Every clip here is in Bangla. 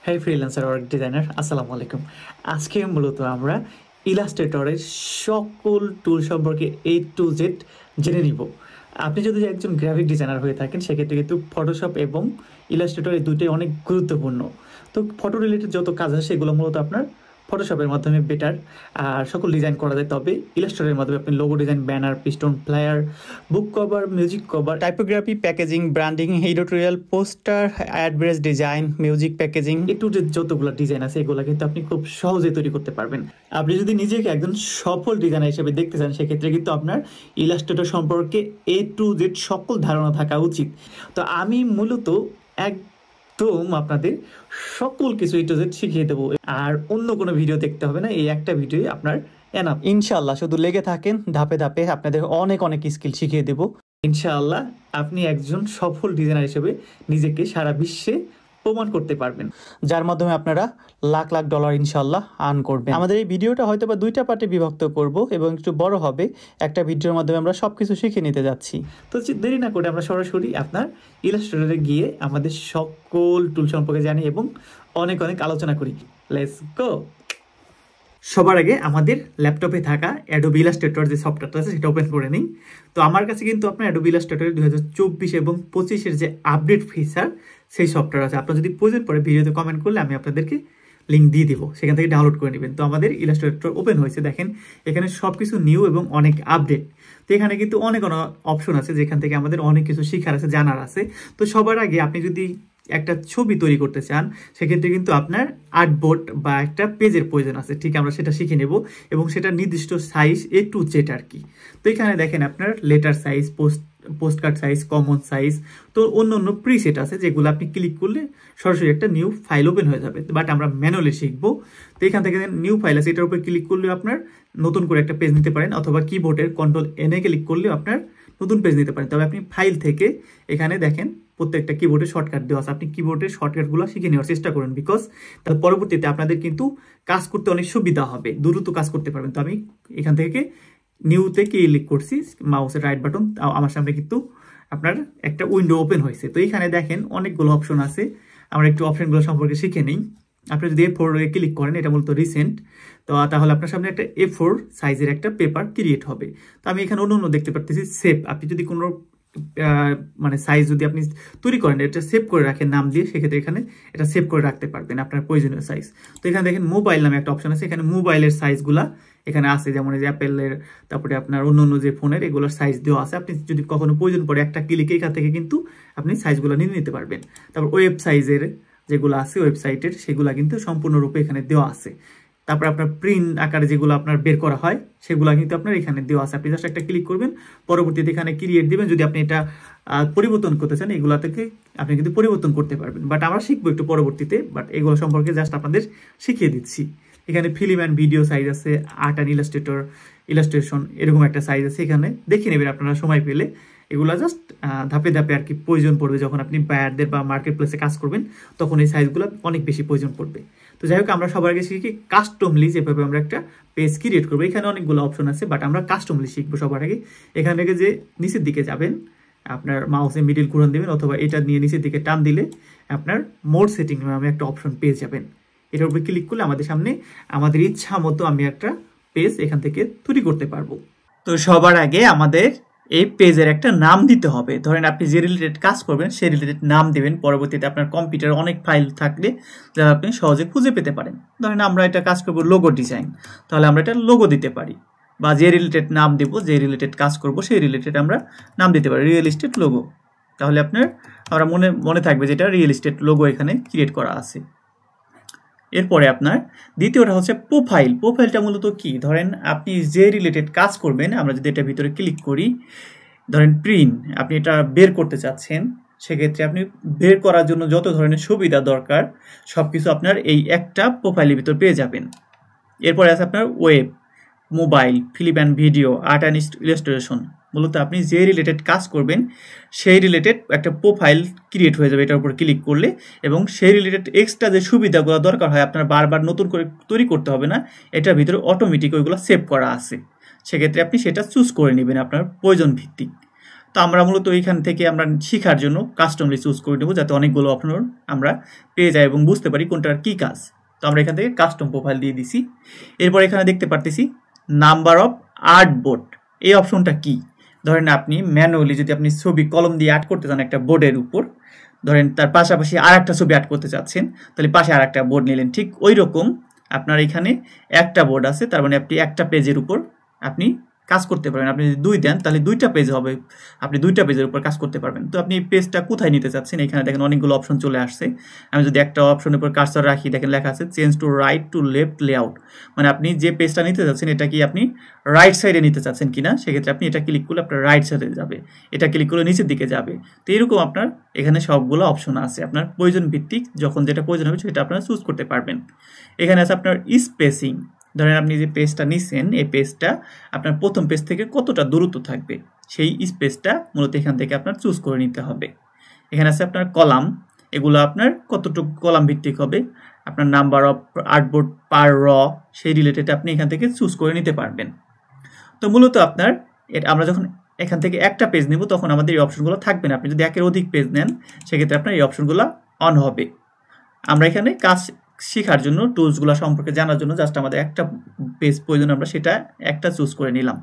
হ্যাঁ ফ্রিল্যান্সার ওয়ার্ক ডিজাইনার আসসালামু আলাইকুম। আজকে মূলত আমরা ইলাস্ট্রেটরের সকল টুল সম্পর্কে A to Z জেনে নিব। আপনি যদি একজন গ্রাফিক ডিজাইনার হয়ে থাকেন সেক্ষেত্রে কিন্তু ফটোশপ এবং ইলাস্ট্রেটর এই দুটোই অনেক গুরুত্বপূর্ণ। তো ফটো রিলেটেড যত কাজ আছে সেগুলো মূলত আপনার ফটোশপের মাধ্যমে বেটার আর সকল ডিজাইন করা যায়, তবে ইলাস্ট্রেটরের মাধ্যমে আপনি logo design, banner, piston, flyer, বুক cover, music cover, typography, packaging, branding, editorial, poster, address design, music packaging, একটু যে যতগুলো ডিজাইন আছে এগুলো কিন্তু আপনি খুব সহজে তৈরি করতে পারবেন। আপনি যদি নিজেকে একজন সফল ডিজাইনার হিসেবে দেখতে চান সেক্ষেত্রে কিন্তু আপনার ইলাস্ট্রেটর সম্পর্কে A to Z সকল ধারণা থাকা উচিত। তো আমি মূলত একদম আপনাদের সকল কিছু A to Z শিখিয়ে দেবো, আর অন্য কোনো ভিডিও দেখতে হবে না, এই একটা ভিডিও আপনার এনাফ। ইনশাআল্লাহ শুধু লেগে থাকেন, ধাপে ধাপে আপনাদের অনেক অনেক স্কিল শিখিয়ে দেবো। ইনশাআল্লাহ আপনি একজন সফল ডিজাইনার হিসেবে নিজেকে সারা বিশ্বে প্রমাণ করতে পারবেন, যার মাধ্যমে আপনারা লাখ লাখ ডলার ইনশাআল্লাহ আর্ন করবেন। আমাদের এই ভিডিওটা হয়তো বা দুইটা পার্টে বিভক্ত করব এবং একটু বড় হবে। একটা ভিডিওর মাধ্যমে আমরা সব কিছু শিখে নিতে যাচ্ছি। তো দেরি না করে আমরা সরাসরি আপনার ইলাস্ট্রেটরে গিয়ে আমাদের সকল টুল সম্পর্কে জানি এবং অনেক অনেক আলোচনা করি। Let's go. সবার আগে আমাদের ল্যাপটপে থাকা অ্যাডোবি ইলাস্ট্রেটর যে সফটওয়্যারটা আছে সেটা ওপেন করে নিই। তো আমার কাছে কিন্তু আপনার অ্যাডোবি ইলাস্ট্রেটরের 2024 এবং 25-এর যে আপডেট ফিচার সেই সফটওয়্যার আছে। আপনার যদি প্রয়োজন পড়ে ভিডিওতে কমেন্ট করলে আমি আপনাদেরকে লিঙ্ক দিয়ে দিব, সেখান থেকে ডাউনলোড করে নেবেন। তো আমাদের ইলাস্ট্রেটর ওপেন হয়েছে, দেখেন এখানে সব কিছু নিউ এবং অনেক আপডেট। তো এখানে কিন্তু অনেক অনেক অপশন আছে যেখান থেকে আমাদের অনেক কিছু শেখার আছে, জানার আছে। তো সবার আগে আপনি যদি একটা ছবি তৈরি করতে চান সেক্ষেত্রে কিন্তু আপনার আর্টবোর্ড বা একটা পেজের প্রয়োজন আছে, ঠিক আমরা সেটা শিখে নেব এবং সেটা নির্দিষ্ট সাইজ A to Z আর কি। তো এখানে দেখেন আপনার letter size, postcard size, common size, তো অন্য অন্য প্রিসেট আছে যেগুলো আপনি ক্লিক করলে সরাসরি একটা নিউ ফাইল ওপেন হয়ে যাবে, বাট আমরা ম্যানুয়ালি শিখবো। তো এখান থেকে নিউ ফাইল আছে, এটার উপর ক্লিক করলে আপনার নতুন করে একটা পেজ নিতে পারেন, অথবা কিবোর্ডের Ctrl+N ক্লিক করলে আপনার নতুন পেজ নিতে পারেন। তবে আপনি ফাইল থেকে এখানে দেখেন প্রত্যেকটা কিবোর্ডে শর্টকাট দেওয়া আছে, আপনি কিবোর্ডের শর্টকাটগুলো শিখে নেওয়ার চেষ্টা করুন, বিকজ তার পরবর্তীতে আপনাদের কিন্তু কাজ করতে অনেক সুবিধা হবে, দ্রুত কাজ করতে পারবেন। তো আমি এখান থেকে নিউতে ক্লিক করছি, মাউসের রাইট বাটন, আমার সামনে কিন্তু আপনার একটা উইন্ডো ওপেন হয়েছে। তো এখানে দেখেন অনেকগুলো অপশন আছে, আমরা একটু অপশনগুলো সম্পর্কে শিখে নিই। আপনি যদি A4 ক্লিক করেন, এটা মূলত রিসেন্ট, তো তাহলে আপনার সামনে একটা A4 সাইজের একটা পেপার ক্রিয়েট হবে। তো আমি এখানে অন্য দেখতে পারতেছি সেভ। আপনি যদি কোনো মানে সাইজ যদি আপনি তৈরি করেন, এটা সেভ করে রাখেন নাম দিয়ে, সেক্ষেত্রে এখানে এটা সেভ করে রাখতে পারবেন আপনার প্রয়োজনীয় সাইজ। তো এখানে দেখেন মোবাইল নামে একটা অপশন আছে, এখানে মোবাইলের সাইজগুলা এখানে আছে, যেমন এই যে অ্যাপেলের, তারপরে আপনার অন্য অন্য যে ফোনের, এগুলোর সাইজ দেওয়া আছে। আপনি যদি কখনো প্রয়োজন পড়ে একটা ক্লিকে এখান থেকে কিন্তু আপনি সাইজগুলো নিয়ে নিতে পারবেন। তারপর ওয়েব সাইজের যেগুলো আছে ওয়েবসাইটের, সেগুলো কিন্তু সম্পূর্ণরূপে এখানে দেওয়া আছে। তারপর আপনার প্রিন্ট আকারে যেগুলো আপনার বের করা হয় সেগুলো কিন্তু আপনার এখানে দেওয়া আছে, আপনি জাস্ট একটা ক্লিক করবেন, পরবর্তীতে এখানে ক্রিয়েট দিবেন। যদি আপনি এটা পরিবর্তন করতে চান এগুলো থেকে আপনি কিন্তু পরিবর্তন করতে পারবেন, বাট আমরা শিখবো একটু পরবর্তীতে, বাট এগুলো সম্পর্কে জাস্ট আপনাদের শিখিয়ে দিচ্ছি। এখানে ফিল্ম অ্যান্ড ভিডিও সাইজ আছে, আর্ট অ্যান্ড ইলাস্ট্রেশন এরকম একটা সাইজ আছে, এখানে দেখে নেবেন আপনারা সময় পেলে। এগুলো জাস্ট ধাপে ধাপে আর কি প্রয়োজন পড়বে, যখন আপনি বায়ারদের বা মার্কেট প্লেসে কাজ করবেন তখন এই সাইজগুলো অনেক বেশি প্রয়োজন পড়বে। তো যাই হোক, আমরা সবার আগে শিখি কাস্টমলি যেভাবে আমরা একটা পেজ ক্রিয়েট করবো। এখানে অনেকগুলো অপশন আছে, বাট আমরা কাস্টমলি শিখবো সবার আগে। এখান থেকে যে নিচের দিকে যাবেন, আপনার মাউসে মিডিল ঘুরান দেবেন, অথবা এটা নিয়ে নিচের দিকে টান দিলে আপনার মোড সেটিং নামে একটা অপশন পেয়ে যাবেন। এটার উপরে ক্লিক করলে আমাদের সামনে আমাদের ইচ্ছা মতো আমি একটা পেজ এখান থেকে তৈরি করতে পারবো। তো সবার আগে আমাদের এই পেজের একটা নাম দিতে হবে। ধরেন আপনি যে রিলেটেড কাজ করবেন সেই রিলেটেড নাম দেবেন, পরবর্তীতে আপনার কম্পিউটারে অনেক ফাইল থাকলে যা আপনি সহজে খুঁজে পেতে পারেন। ধরেন আমরা এটা কাজ করবো লোগো ডিজাইন, তাহলে আমরা এটা লোগো দিতে পারি, বা যে রিলেটেড নাম দেবো, যে রিলেটেড কাজ করব সেই রিলেটেড আমরা নাম দিতে পারি রিয়েল এস্টেট লোগো। তাহলে আপনার আমরা মনে থাকবে যেটা রিয়েল এস্টেট লোগো এখানে ক্রিয়েট করা আছে। এরপরে আপনার দ্বিতীয়টা হচ্ছে প্রোফাইল। প্রোফাইলটা মূলত কি, ধরেন আপনি যে রিলেটেড কাজ করবেন, আমরা যদি এটা ভিতরে ক্লিক করি, ধরেন প্রিন্ট, আপনি এটা বের করতে চাচ্ছেন, সেক্ষেত্রে আপনি বের করার জন্য যত ধরনের সুবিধা দরকার সব কিছু আপনার এই একটা প্রোফাইলের ভিতর পেয়ে যাবেন। এরপরে আছে আপনার web, mobile, film and video, art and illustration. মূলত আপনি যে রিলেটেড কাজ করবেন সেই রিলেটেড একটা প্রোফাইল ক্রিয়েট হয়ে যাবে এটার উপর ক্লিক করলে, এবং সেই রিলেটেড এক্সট্রা যে সুবিধাগুলো দরকার হয় আপনার বারবার নতুন করে তৈরি করতে হবে না, এটার ভিতরে অটোমেটিক ওইগুলো সেভ করা আছে। সেক্ষেত্রে আপনি সেটা চুজ করে নেবেন আপনার প্রয়োজন ভিত্তিক। তো আমরা মূলত এখান থেকে আমরা শেখার জন্য কাস্টমলি চুজ করে নেব, যাতে অনেকগুলো অপশন আমরা পেয়ে যাই এবং বুঝতে পারি কোনটার কী কাজ। তো আমরা এখান থেকে কাস্টম প্রোফাইল দিয়ে দিছি। এরপর এখানে দেখতে পারতেছি নাম্বার অফ আর্টবোর্ড, এই অপশনটা কি। ধরেন আপনি ম্যানুয়ালি যদি আপনি ছবি কলম দিয়ে আর্ট করতে চান একটা বোর্ডের উপর, ধরেন তার পাশাপাশি আর একটা ছবি আর্ট করতে চাচ্ছেন, তাহলে পাশে আর একটা বোর্ড নিলেন। ঠিক ওই রকম আপনার এখানে একটা বোর্ড আছে, তার মানে আপনি একটা পেজের উপর আপনি কাজ করতে পারবেন। আপনি যদি 2 দেন তাহলে 2টা পেজ হবে, আপনি 2টা পেজের উপর কাজ করতে পারবেন। তো আপনি পেজটা কোথায় নিতে চাচ্ছেন, এখানে দেখেন অনেকগুলো অপশন চলে আসছে। আমি যদি একটা অপশনের উপর কার্সর রাখি, দেখেন লেখা আছে change to right to left layout, মানে আপনি যে পেজটা নিতে চাচ্ছেন এটা কি আপনি রাইট সাইডে নিতে চাচ্ছেন কিনা, সেক্ষেত্রে আপনি এটা ক্লিক করলে আপনার রাইট সাইডে যাবে, এটা ক্লিক করলে নিচের দিকে যাবে। তো এরকম আপনার এখানে সবগুলো অপশন আছে, আপনার প্রয়োজন ভিত্তিক যখন যেটা প্রয়োজন হবে সেটা আপনারা চুজ করতে পারবেন। এখানে আছে আপনার স্পেসিং, ধরেন আপনি যে পেজটা নিছেন এই পেজটা আপনার প্রথম পেজ থেকে কতটা দূরত্ব থাকবে, সেই স্পেসটা মূলত এখান থেকে আপনার চুজ করে নিতে হবে। এখানে আছে আপনার কলাম, এগুলো আপনার কতটুকু কলাম ভিত্তিক হবে, আপনার নাম্বার অফ আর্টবোর্ড পার র, সেই রিলেটেড আপনি এখান থেকে চুজ করে নিতে পারবেন। তো মূলত আপনার আমরা যখন এখান থেকে একটা পেজ নিব তখন আমাদের এই অপশনগুলো থাকবে না। আপনি যদি একের অধিক পেজ নেন সেক্ষেত্রে আপনার এই অপশনগুলো অন হবে। আমরা এখানে কাজ শেখার জন্য টুলসগুলো সম্পর্কে জানার জন্য জাস্ট আমাদের একটা পেজ প্রয়োজন, আমরা সেটা একটা চুজ করে নিলাম।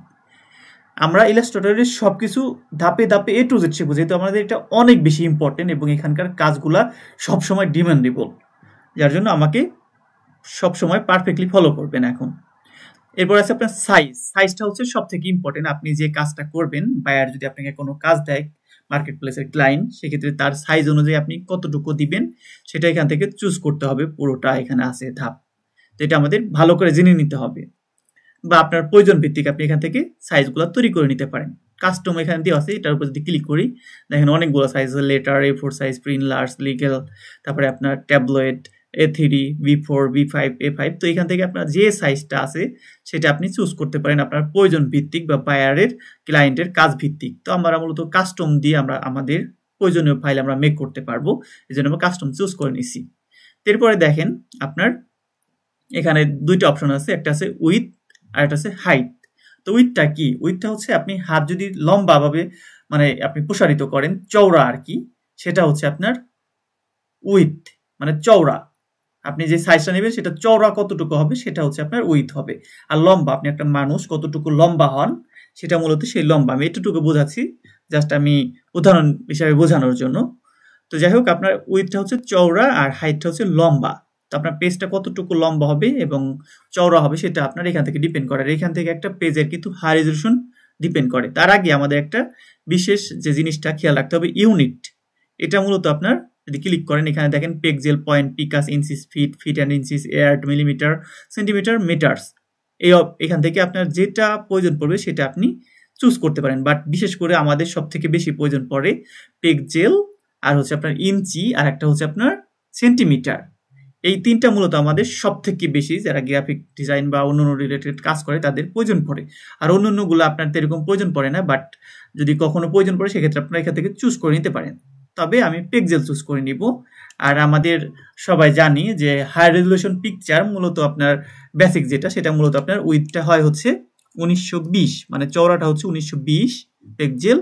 আমরা ইলাস্ট্রেটরের সব কিছু ধাপে ধাপে A to Z শিখবো, যেহেতু আমাদের এটা অনেক বেশি ইম্পর্টেন্ট এবং এখানকার কাজগুলা সবসময় ডিমান্ডেবল, যার জন্য আমাকে সবসময় পারফেক্টলি ফলো করবেন। এখন এরপর আছে আপনার সাইজটা হচ্ছে সব থেকে ইম্পর্টেন্ট। আপনি যে কাজটা করবেন, বায়ার যদি আপনাকে কোনো কাজ দেয় মার্কেট প্লেসের ক্লায়েন্ট, সেক্ষেত্রে তার সাইজ অনুযায়ী আপনি কতটুকু দিবেন সেটা এখান থেকে চুজ করতে হবে। পুরোটা এখানে আছে ধাপ, তো এটা আমাদের ভালো করে জেনে নিতে হবে, বা আপনার প্রয়োজন ভিত্তিক আপনি এখান থেকে সাইজগুলো তৈরি করে নিতে পারেন। কাস্টম এখানে দেওয়া আছে, এটার উপর যদি ক্লিক করি দেখেন অনেকগুলো size, letter A4 size, print large, legal, তারপরে আপনার tabloid, A3, B4, B5, A5। তো এখান থেকে আপনার যে সাইজটা আছে সেটা আপনি চুজ করতে পারেন আপনার প্রয়োজন ভিত্তিক বা বায়ারের ক্লায়েন্টের কাজ ভিত্তিক। তো আমরা মূলত কাস্টম দিয়ে আমরা আমাদের প্রয়োজনীয় ফাইল আমরা মেক করতে পারবো, এই জন্য আমরা কাস্টম চুজ করে নিছি। এরপরে দেখেন আপনার এখানে 2টা অপশন আছে, একটা আছে উইথ আর একটা আছে হাইট। তো উইথটা কি, উইথটা হচ্ছে আপনি হাত যদি লম্বা ভাবে মানে আপনি প্রসারিত করেন, চওড়া আর কি, সেটা হচ্ছে আপনার উইথ, মানে চওড়া। আপনি যে সাইজটা নেবেন সেটা চওড়া কতটুকু হবে সেটা হচ্ছে আপনার উইথ হবে। আর লম্বা, আপনি একটা মানুষ কতটুকু লম্বা হন সেটা মূলত সেই লম্বা। আমি এতটুকু বোঝাচ্ছি জাস্ট আমি উদাহরণ হিসাবে বোঝানোর জন্য। তো যাই হোক আপনার উইথটা হচ্ছে চওড়া আর হাইটটা হচ্ছে লম্বা। তো আপনার পেজটা কতটুকু লম্বা হবে এবং চওড়া হবে সেটা আপনার এখান থেকে ডিপেন্ড করে। আর এখান থেকে একটা পেজের কিন্তু হাই রেজলিউশন ডিপেন্ড করে। তার আগে আমাদের একটা বিশেষ যে জিনিসটা খেয়াল রাখতে হবে, ইউনিট। এটা মূলত আপনার যদি ক্লিক করেন এখানে দেখেন pixel, point, picas, inches, feet, feet and inches, yards, millimetre, centimetre, metres. এখান থেকে আপনার যেটা প্রয়োজন পড়বে সেটা আপনি চুজ করতে পারেন। বাট বিশেষ করে আমাদের সব থেকে বেশি প্রয়োজন পড়ে পিক্সেল, আর হচ্ছে আপনার ইঞ্চি, আর একটা হচ্ছে আপনার সেন্টিমিটার। এই 3টা মূলত আমাদের সব থেকে বেশি যারা গ্রাফিক ডিজাইন বা অন্যান্য রিলেটেড কাজ করে তাদের প্রয়োজন পড়ে। আর অন্যান্যগুলো আপনার এরকম প্রয়োজন পড়ে না, বাট যদি কখনো প্রয়োজন পড়ে সেক্ষেত্রে আপনারা এখান থেকে চুজ করে নিতে পারেন। তবে আমি পিক্সেল চুজ করে নিব। আর আমাদের সবাই জানি যে হাই রেজলিউশন পিকচার মূলত আপনার বেসিক যেটা, সেটা মূলত আপনার উইথটা হয় হচ্ছে 1920, মানে চওড়াটা হচ্ছে 1920 পিক্সেল,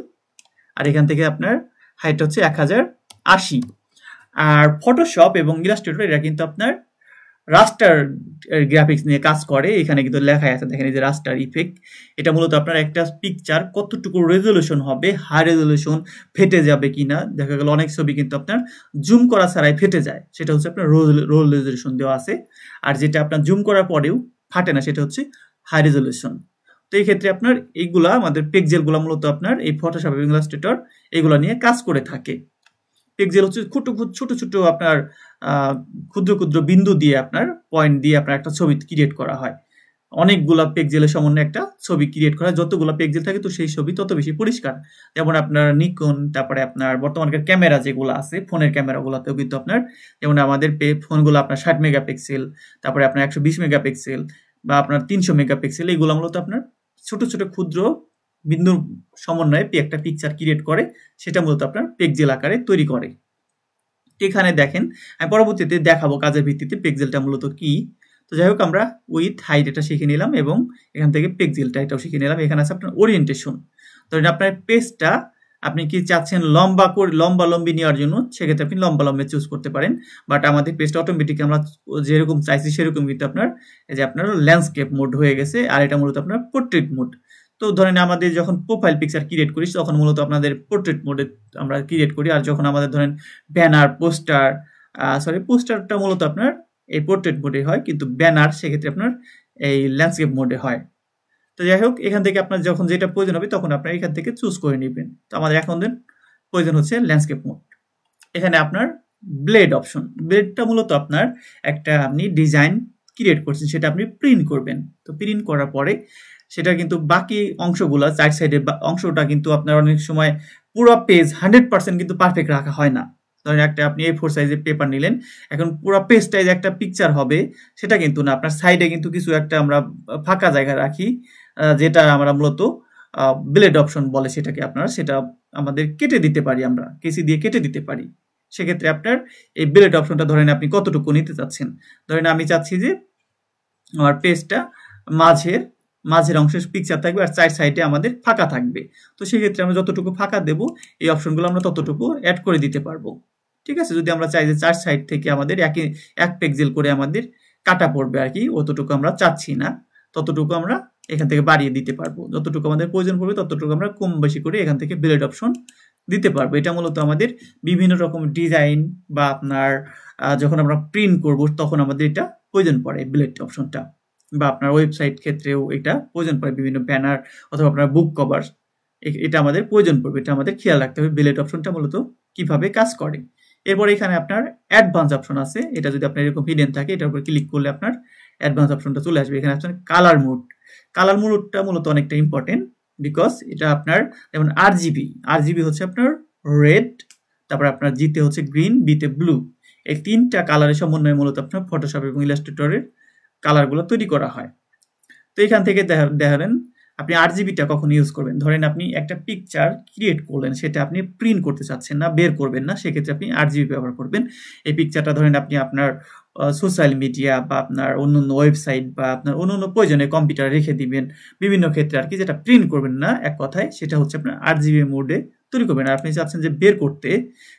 আর এখান থেকে আপনার হাইটটা হচ্ছে 1080। আর ফটোশপ এবং ইলাস্ট্রেটর এরা কিন্তু আপনার রাস্টার গ্রাফিক্স নিয়ে কাজ করে। এখানে কিন্তু লেখাই আছে দেখেন, এই যে রাস্টার ইফেক্ট, এটা মূলত আপনার একটা পিকচার কতটুকু রেজলিউশন হবে, হাই রেজলিউশন, ফেটে যাবে কিনা। দেখা গেল অনেক ছবি কিন্তু আপনার জুম করা ছাড়াই ফেটে যায়, সেটা হচ্ছে আপনার রোল রেজলিউশন দেওয়া আছে। আর যেটা আপনার জুম করার পরেও ফাটে না সেটা হচ্ছে হাই রেজলিউশন। তো এই ক্ষেত্রে আপনার এইগুলা আমাদের পিক্সেলগুলো মূলত আপনার এই ফটোশপ এবং ইলাস্ট্রেটর এগুলো নিয়ে কাজ করে থাকে। পিক্সেল হচ্ছে ছোট ছোট আপনার ক্ষুদ্র ক্ষুদ্র বিন্দু দিয়ে আপনার পয়েন্ট দিয়ে আপনার একটা ছবি ক্রিয়েট করা হয়। অনেকগুলা পিক্সেলের সমন্বয়ে একটা ছবি ক্রিয়েট করা হয়। যতগুলো পিক্সেল থাকে তো সেই ছবি তত বেশি পরিষ্কার। যেমন আপনার নিকন, তারপরে আপনার বর্তমানকার ক্যামেরা যেগুলো আছে, ফোনের ক্যামেরাগুলোতেও কিন্তু আপনার, যেমন আমাদের ফোনগুলো আপনার 60 মেগাপিক্সেল, তারপরে আপনার 120 মেগাপিক্সেল বা আপনার 300 মেগাপিক্সেল, এইগুলো মূলত আপনার ছোট ছোট ক্ষুদ্র বিন্দুর সমন্বয়ে একটা পিকচার ক্রিয়েট করে, সেটা মূলত আপনার পিক্সেল আকারে তৈরি করে। এখানে দেখেন আমি পরবর্তীতে দেখাবো কাজের ভিত্তিতে পিক্সেলটা মূলত কি। তো যাই হোক আমরা উইথ হাইট এটা শিখে নিলাম এবং এখান থেকে পিক্সেলটা এটাও শিখে নিলাম। এখানে আছে আপনার ওরিয়েন্টেশন। ধরেন আপনার পেজটা আপনি কি চাচ্ছেন লম্বালম্বি নেওয়ার জন্য, সেক্ষেত্রে আপনি লম্বালম্বি চুজ করতে পারেন। বাট আমাদের পেজটা অটোমেটিক আমরা যেরকম চাইছি সেরকম কিন্তু আপনার এই যে আপনার ল্যান্ডস্কেপ মোড হয়ে গেছে, আর এটা মূলত আপনার পোর্ট্রেট মোড। তো ধরেন আমাদের যখন প্রোফাইল পিকচার ক্রিয়েট করি তখন মূলত আপনাদের পোর্ট্রেট মোডে আমরা ক্রিয়েট করি, আর যখন আমাদের ধরেন ব্যানার পোস্টারটা মূলত আপনার এই পোর্ট্রেট মোডে হয়, কিন্তু ব্যানার সেক্ষেত্রে আপনার এই ল্যান্ডস্কেপ মোডে হয়। তো যাই হোক, এখান থেকে আপনার যখন যেটা প্রয়োজন হবে তখন আপনার এখান থেকে চুজ করে নেবেন। তো আমাদের এখন প্রয়োজন হচ্ছে ল্যান্ডস্কেপ মোড। এখানে আপনার ব্লেড অপশন, ব্লেডটা মূলত আপনার একটা আপনি ডিজাইন ক্রিয়েট করছেন, সেটা আপনি প্রিন্ট করবেন। তো প্রিন্ট করার পরে সেটা কিন্তু বাকি অংশগুলো চার সাইডের অংশটা কিন্তু আপনার অনেক সময় পুরো পেজ 100% কিন্তু পারফেক্ট রাখা হয় না। ধরেন একটা আপনি A4 সাইজের পেপার নিলেন, এখন পুরো পেজটাই যে একটা পিকচার হবে সেটা কিন্তু না, আপনার সাইডে কিন্তু কিছু একটা আমরা ফাঁকা জায়গা রাখি, যেটা আমরা মূলত ব্লেড অপশন বলে সেটাকে, আপনারা সেটা আমাদের কেটে দিতে পারি, আমরা কেসি দিয়ে কেটে দিতে পারি। সেক্ষেত্রে আপনার এই ব্লেড অপশনটা ধরেন আপনি কতটুকু নিতে চাচ্ছেন। ধরেন আমি চাচ্ছি যে আমার পেজটা মাঝের অংশের পিকচার থাকবে আর চার সাইডে আমাদের ফাঁকা থাকবে। তো সেক্ষেত্রে আমরা যতটুকু ফাঁকা দেব এই অপশনগুলো আমরা ততটুকু অ্যাড করে দিতে পারবো। ঠিক আছে, যদি আমরা চাই যে চার সাইড থেকে আমাদের এক পিক্সেল করে আমাদের কাটা পড়বে আর কি, অতটুকু আমরা চাচ্ছি না, ততটুকু আমরা এখান থেকে বাড়িয়ে দিতে পারবো। যতটুকু আমাদের প্রয়োজন পড়বে ততটুকু আমরা কম বেশি করে এখান থেকে ব্লেড অপশন দিতে পারবো। এটা মূলত আমাদের বিভিন্ন রকম ডিজাইন বা আপনার যখন আমরা প্রিন্ট করব তখন আমাদের এটা প্রয়োজন পড়ে ব্লেড অপশনটা, বা আপনার ওয়েবসাইট ক্ষেত্রেও এটা প্রয়োজন পড়ে, বিভিন্ন ব্যানার অথবা আপনার বুক কভার, এটা আমাদের প্রয়োজন পড়বে। এটা আমাদের খেয়াল রাখতে হবে ব্লেড অপশনটা মূলত কিভাবে কাজ করে। এরপর এখানে আপনার অ্যাডভান্স অপশন আছে, এটা যদি আপনার এরকম হিডেন থাকে এটার উপর ক্লিক করলে আপনার অ্যাডভান্স অপশনটা চলে আসবে। এখানে আপনার কালার মোডটা মূলত অনেকটা ইম্পর্টেন্ট, বিকজ এটা আপনার যেমন আরজিবি হচ্ছে আপনার রেড, তারপর আপনার জিতে হচ্ছে গ্রিন, বিতে ব্লু, এই তিনটা কালারের সমন্বয়ে মূলত আপনার ফটোশপ এবং ইলাস্ট্রেটরের কালারগুলো তৈরি করা হয়। তো এখান থেকে দেখালেন আপনি আরজিবিটা কখন ইউজ করবেন। ধরেন আপনি একটা পিকচার ক্রিয়েট করলেন, সেটা আপনি প্রিন্ট করতে চাচ্ছেন না, বের করবেন না, সেক্ষেত্রে আপনি আরজিবি ব্যবহার করবেন। এই পিকচারটা ধরেন আপনি আপনার সোশ্যাল মিডিয়া বা আপনার অন্যান্য ওয়েবসাইট বা আপনার অন্যান্য প্রয়োজনে কম্পিউটারে রেখে দিবেন, বিভিন্ন ক্ষেত্রে আর কি, যেটা প্রিন্ট করবেন না এক কথায়, সেটা হচ্ছে আপনার আরজিবি মোডে তৈরি করবেন। আর আপনি চাচ্ছেন যে বের করতে,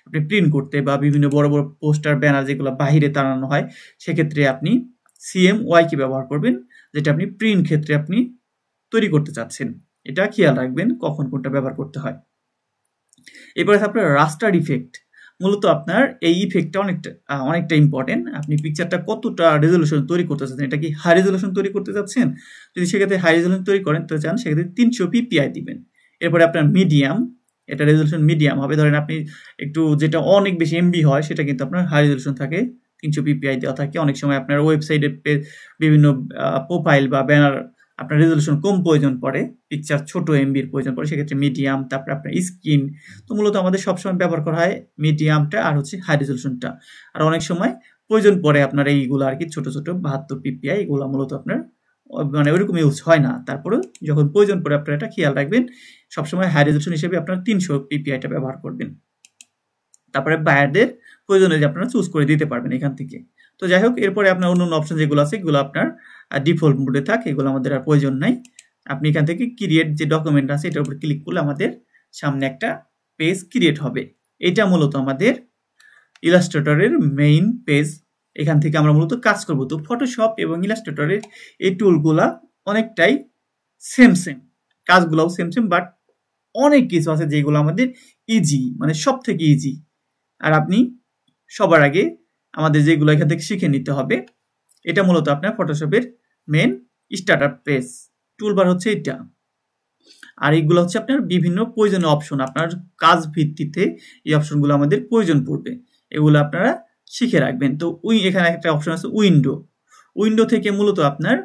আপনি প্রিন্ট করতে বা বিভিন্ন বড় বড় পোস্টার ব্যানার যেগুলো বাহিরে টানানো হয়, সেক্ষেত্রে আপনি CMYK কি ব্যবহার করবেন, যেটা আপনি প্রিন্ট ক্ষেত্রে আপনি তৈরি করতে চাচ্ছেন। এটা খেয়াল রাখবেন কখন কোনটা ব্যবহার করতে হয়। এরপরে আপনার রাস্টার ইফেক্ট, মূলত আপনার এই ইফেক্টটা অনেকটা ইম্পর্টেন্ট। আপনি পিকচারটা কতটা রেজলিউশন তৈরি করতে চাচ্ছেন, এটা কি হাই রেজলিউশন তৈরি করতে চাচ্ছেন, যদি সেক্ষেত্রে হাই রেজলিউশন তৈরি করেন তো চান সেক্ষেত্রে 300 ppi দিবেন। এরপরে আপনার মিডিয়াম, এটা রেজলিউশন মিডিয়াম হবে। ধরেন আপনি একটু যেটা অনেক বেশি এমবি হয় সেটা কিন্তু আপনার হাই রেজলিউশন থাকে, 300 ppi দেওয়া থাকে। অনেক সময় আপনার ওয়েবসাইটে বিভিন্ন প্রোফাইল বা ব্যানার আপনার রেজলিউশন কম প্রয়োজন পড়ে, পিকচার ছোট এমবির প্রয়োজন পড়ে, সেক্ষেত্রে মিডিয়াম, তারপরে আপনার স্ক্রিন। তো মূলত আমাদের সবসময় ব্যবহার করা হয় মিডিয়ামটা আর হচ্ছে হাই রেজলিউশনটা। আর অনেক সময় প্রয়োজন পড়ে আপনার এইগুলো আর কি ছোট 72 ppi, এগুলো মূলত আপনার মানে ওইরকম ইউজ হয় না। তারপরে যখন প্রয়োজন পড়ে আপনার এটা খেয়াল রাখবেন, সবসময় হাই রেজলিউশন হিসেবে আপনার 300 ppiটা ব্যবহার করবেন। তারপরে বায়ারদের প্রয়োজনে যে আপনারা চুজ করে দিতে পারবেন এখান থেকে। তো যাই হোক, এরপরে আপনার অন্য অপশন যেগুলো আছে এগুলো আপনার ডিফল্ট মোডে থাকে, এগুলো আমাদের আর প্রয়োজন নাই। আপনি এখান থেকে ক্রিয়েট যে ডকুমেন্ট আছে এটার উপর ক্লিক করলে আমাদের সামনে একটা পেজ ক্রিয়েট হবে। এটা মূলত আমাদের ইলাস্ট্রেটরের মেইন পেজ, এখান থেকে আমরা মূলত কাজ করব। তো ফটোশপ এবং ইলাস্ট্রেটরের এই টুলগুলা অনেকটাই সেম, কাজগুলোও সেম, বাট অনেক কিছু আছে যেগুলো আমাদের ইজি, মানে সব থেকে ইজি। আর আপনি সবার আগে আমাদের যেগুলো এখান থেকে শিখে নিতে হবে, এটা মূলত আপনার ফটোশপের মেন স্টার্টার পেজ, টুলবার হচ্ছে এটা। আর এইগুলো হচ্ছে আপনার বিভিন্ন প্রয়োজনীয় অপশন, আপনার কাজ ভিত্তিতে এই অপশনগুলো আমাদের প্রয়োজন পড়বে, এগুলো আপনারা শিখে রাখবেন। তো এখানে একটা অপশন আছে উইন্ডো থেকে মূলত আপনার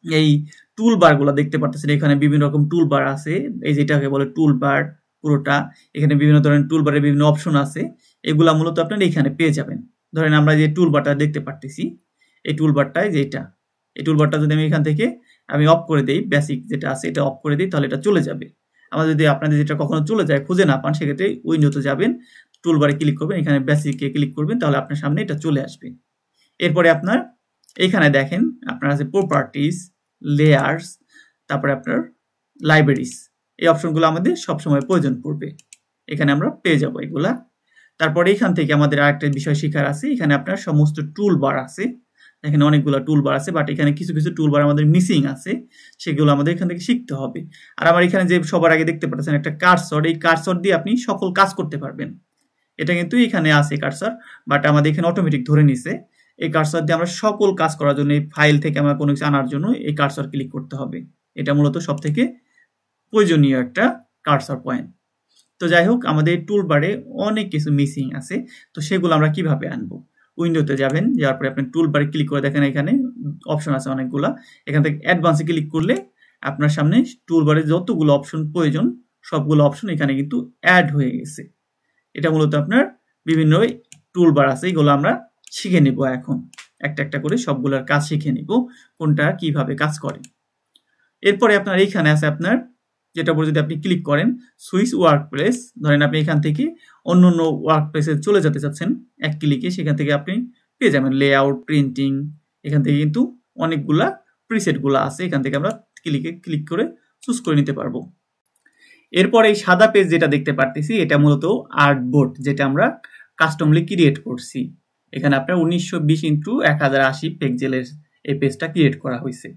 এই টুলবারগুলো দেখতে পাচ্ছেন, এখানে বিভিন্ন রকম টুলবার আছে, এই যেটাকে বলে টুলবার পুরোটা, এখানে বিভিন্ন ধরনের টুলবারের বিভিন্ন অপশন আছে, এগুলা মূলত আপনারা এখানে পেয়ে যাবেন। ধরেন আমরা যে টুলবারটা দেখতে পারতেছি, এই টুলবারটায় যেটা, এই টুলবারটা যদি আমি এখান থেকে আমি অফ করে দেই, বেসিক যেটা আছে এটা অফ করে দিই, তাহলে এটা চলে যাবে। আমরা যদি আপনাদের যেটা কখনো চলে যায় খুঁজে না পান, সেক্ষেত্রে উইন্ডোতে যাবেন, টুলবারে ক্লিক করবেন, এখানে বেসিকে ক্লিক করবেন, তাহলে আপনার সামনে এটা চলে আসবে। এরপরে আপনার এখানে দেখেন আপনার আছে প্রপার্টিজ, লেয়ার্স, তারপরে আপনার লাইব্রেরিজ। এই অপশনগুলো আমাদের সবসময় প্রয়োজন পড়বে। এখানে আমরা পেয়ে যাবো এগুলা। তারপরে এখান থেকে আমাদের আরেকটা বিষয় শেখার আছে, এখানে আপনার সমস্ত টুল বার আছে, এখানে অনেকগুলো টুল বার আছে, বাট এখানে কিছু কিছু টুল বার আমাদের মিসিং আছে, সেগুলো আমাদের এখান থেকে শিখতে হবে। আর আমার এখানে যে সবার আগে দেখতে পাচ্ছেন একটা কার্সর, এই কার্সর দিয়ে আপনি সকল কাজ করতে পারবেন। এটা কিন্তু এখানে আছে কার্সর, বাট আমাদের এখানে অটোমেটিক ধরে নিছে। এই কার্সর দিয়ে আমরা সকল কাজ করার জন্য, এই ফাইল থেকে আমরা কোনো কিছু আনার জন্য এই কার্সর ক্লিক করতে হবে। এটা মূলত সব থেকে প্রয়োজনীয় একটা কার্সর পয়েন্ট। তো যাই হোক, আমাদের টুল বারে অনেক কিছু মিসিং আছে, তো সেগুলো আমরা কিভাবে আনবো? উইন্ডোতে যাবেন, যাওয়ার পরে আপনি টুল বারে ক্লিক করে দেখেন এখানে অপশন আছে অনেকগুলা। এখান থেকে অ্যাডভান্সে ক্লিক করলে আপনার সামনে টুল বারে যতগুলো অপশন প্রয়োজন সবগুলো অপশন এখানে কিন্তু অ্যাড হয়ে গেছে। এটা মূলত আপনার বিভিন্ন টুল বার আছে, এগুলো আমরা শিখে নিব এখন একটা একটা করে সবগুলোর কাজ শিখে নিব, কোনটা কিভাবে কাজ করে। এরপরে আপনার এইখানে আছে আপনার, যেটা উপর যদি আপনি ক্লিক করেন সুইচ ওয়ার্ক প্লেস, ধরেন আপনি এখান থেকে অন্য অন্য ওয়ার্ক প্লেসে চলে যেতে চাচ্ছেন, এক ক্লিকে সেখান থেকে আপনি পেয়ে যাবেন লেআউট, প্রিন্টিং, এখান থেকে কিন্তু অনেকগুলা প্রিসেটগুলো আছে, এখান থেকে আমরা ক্লিক করে চুজ করে নিতে পারবো। এরপর এই সাদা পেজ যেটা দেখতে পারতেছি, এটা মূলত আর্টবোর্ড, যেটা আমরা কাস্টমলি ক্রিয়েট করছি। এখানে আপনার 1920x1080 পিক্সেলের এই পেজটা ক্রিয়েট করা হয়েছে।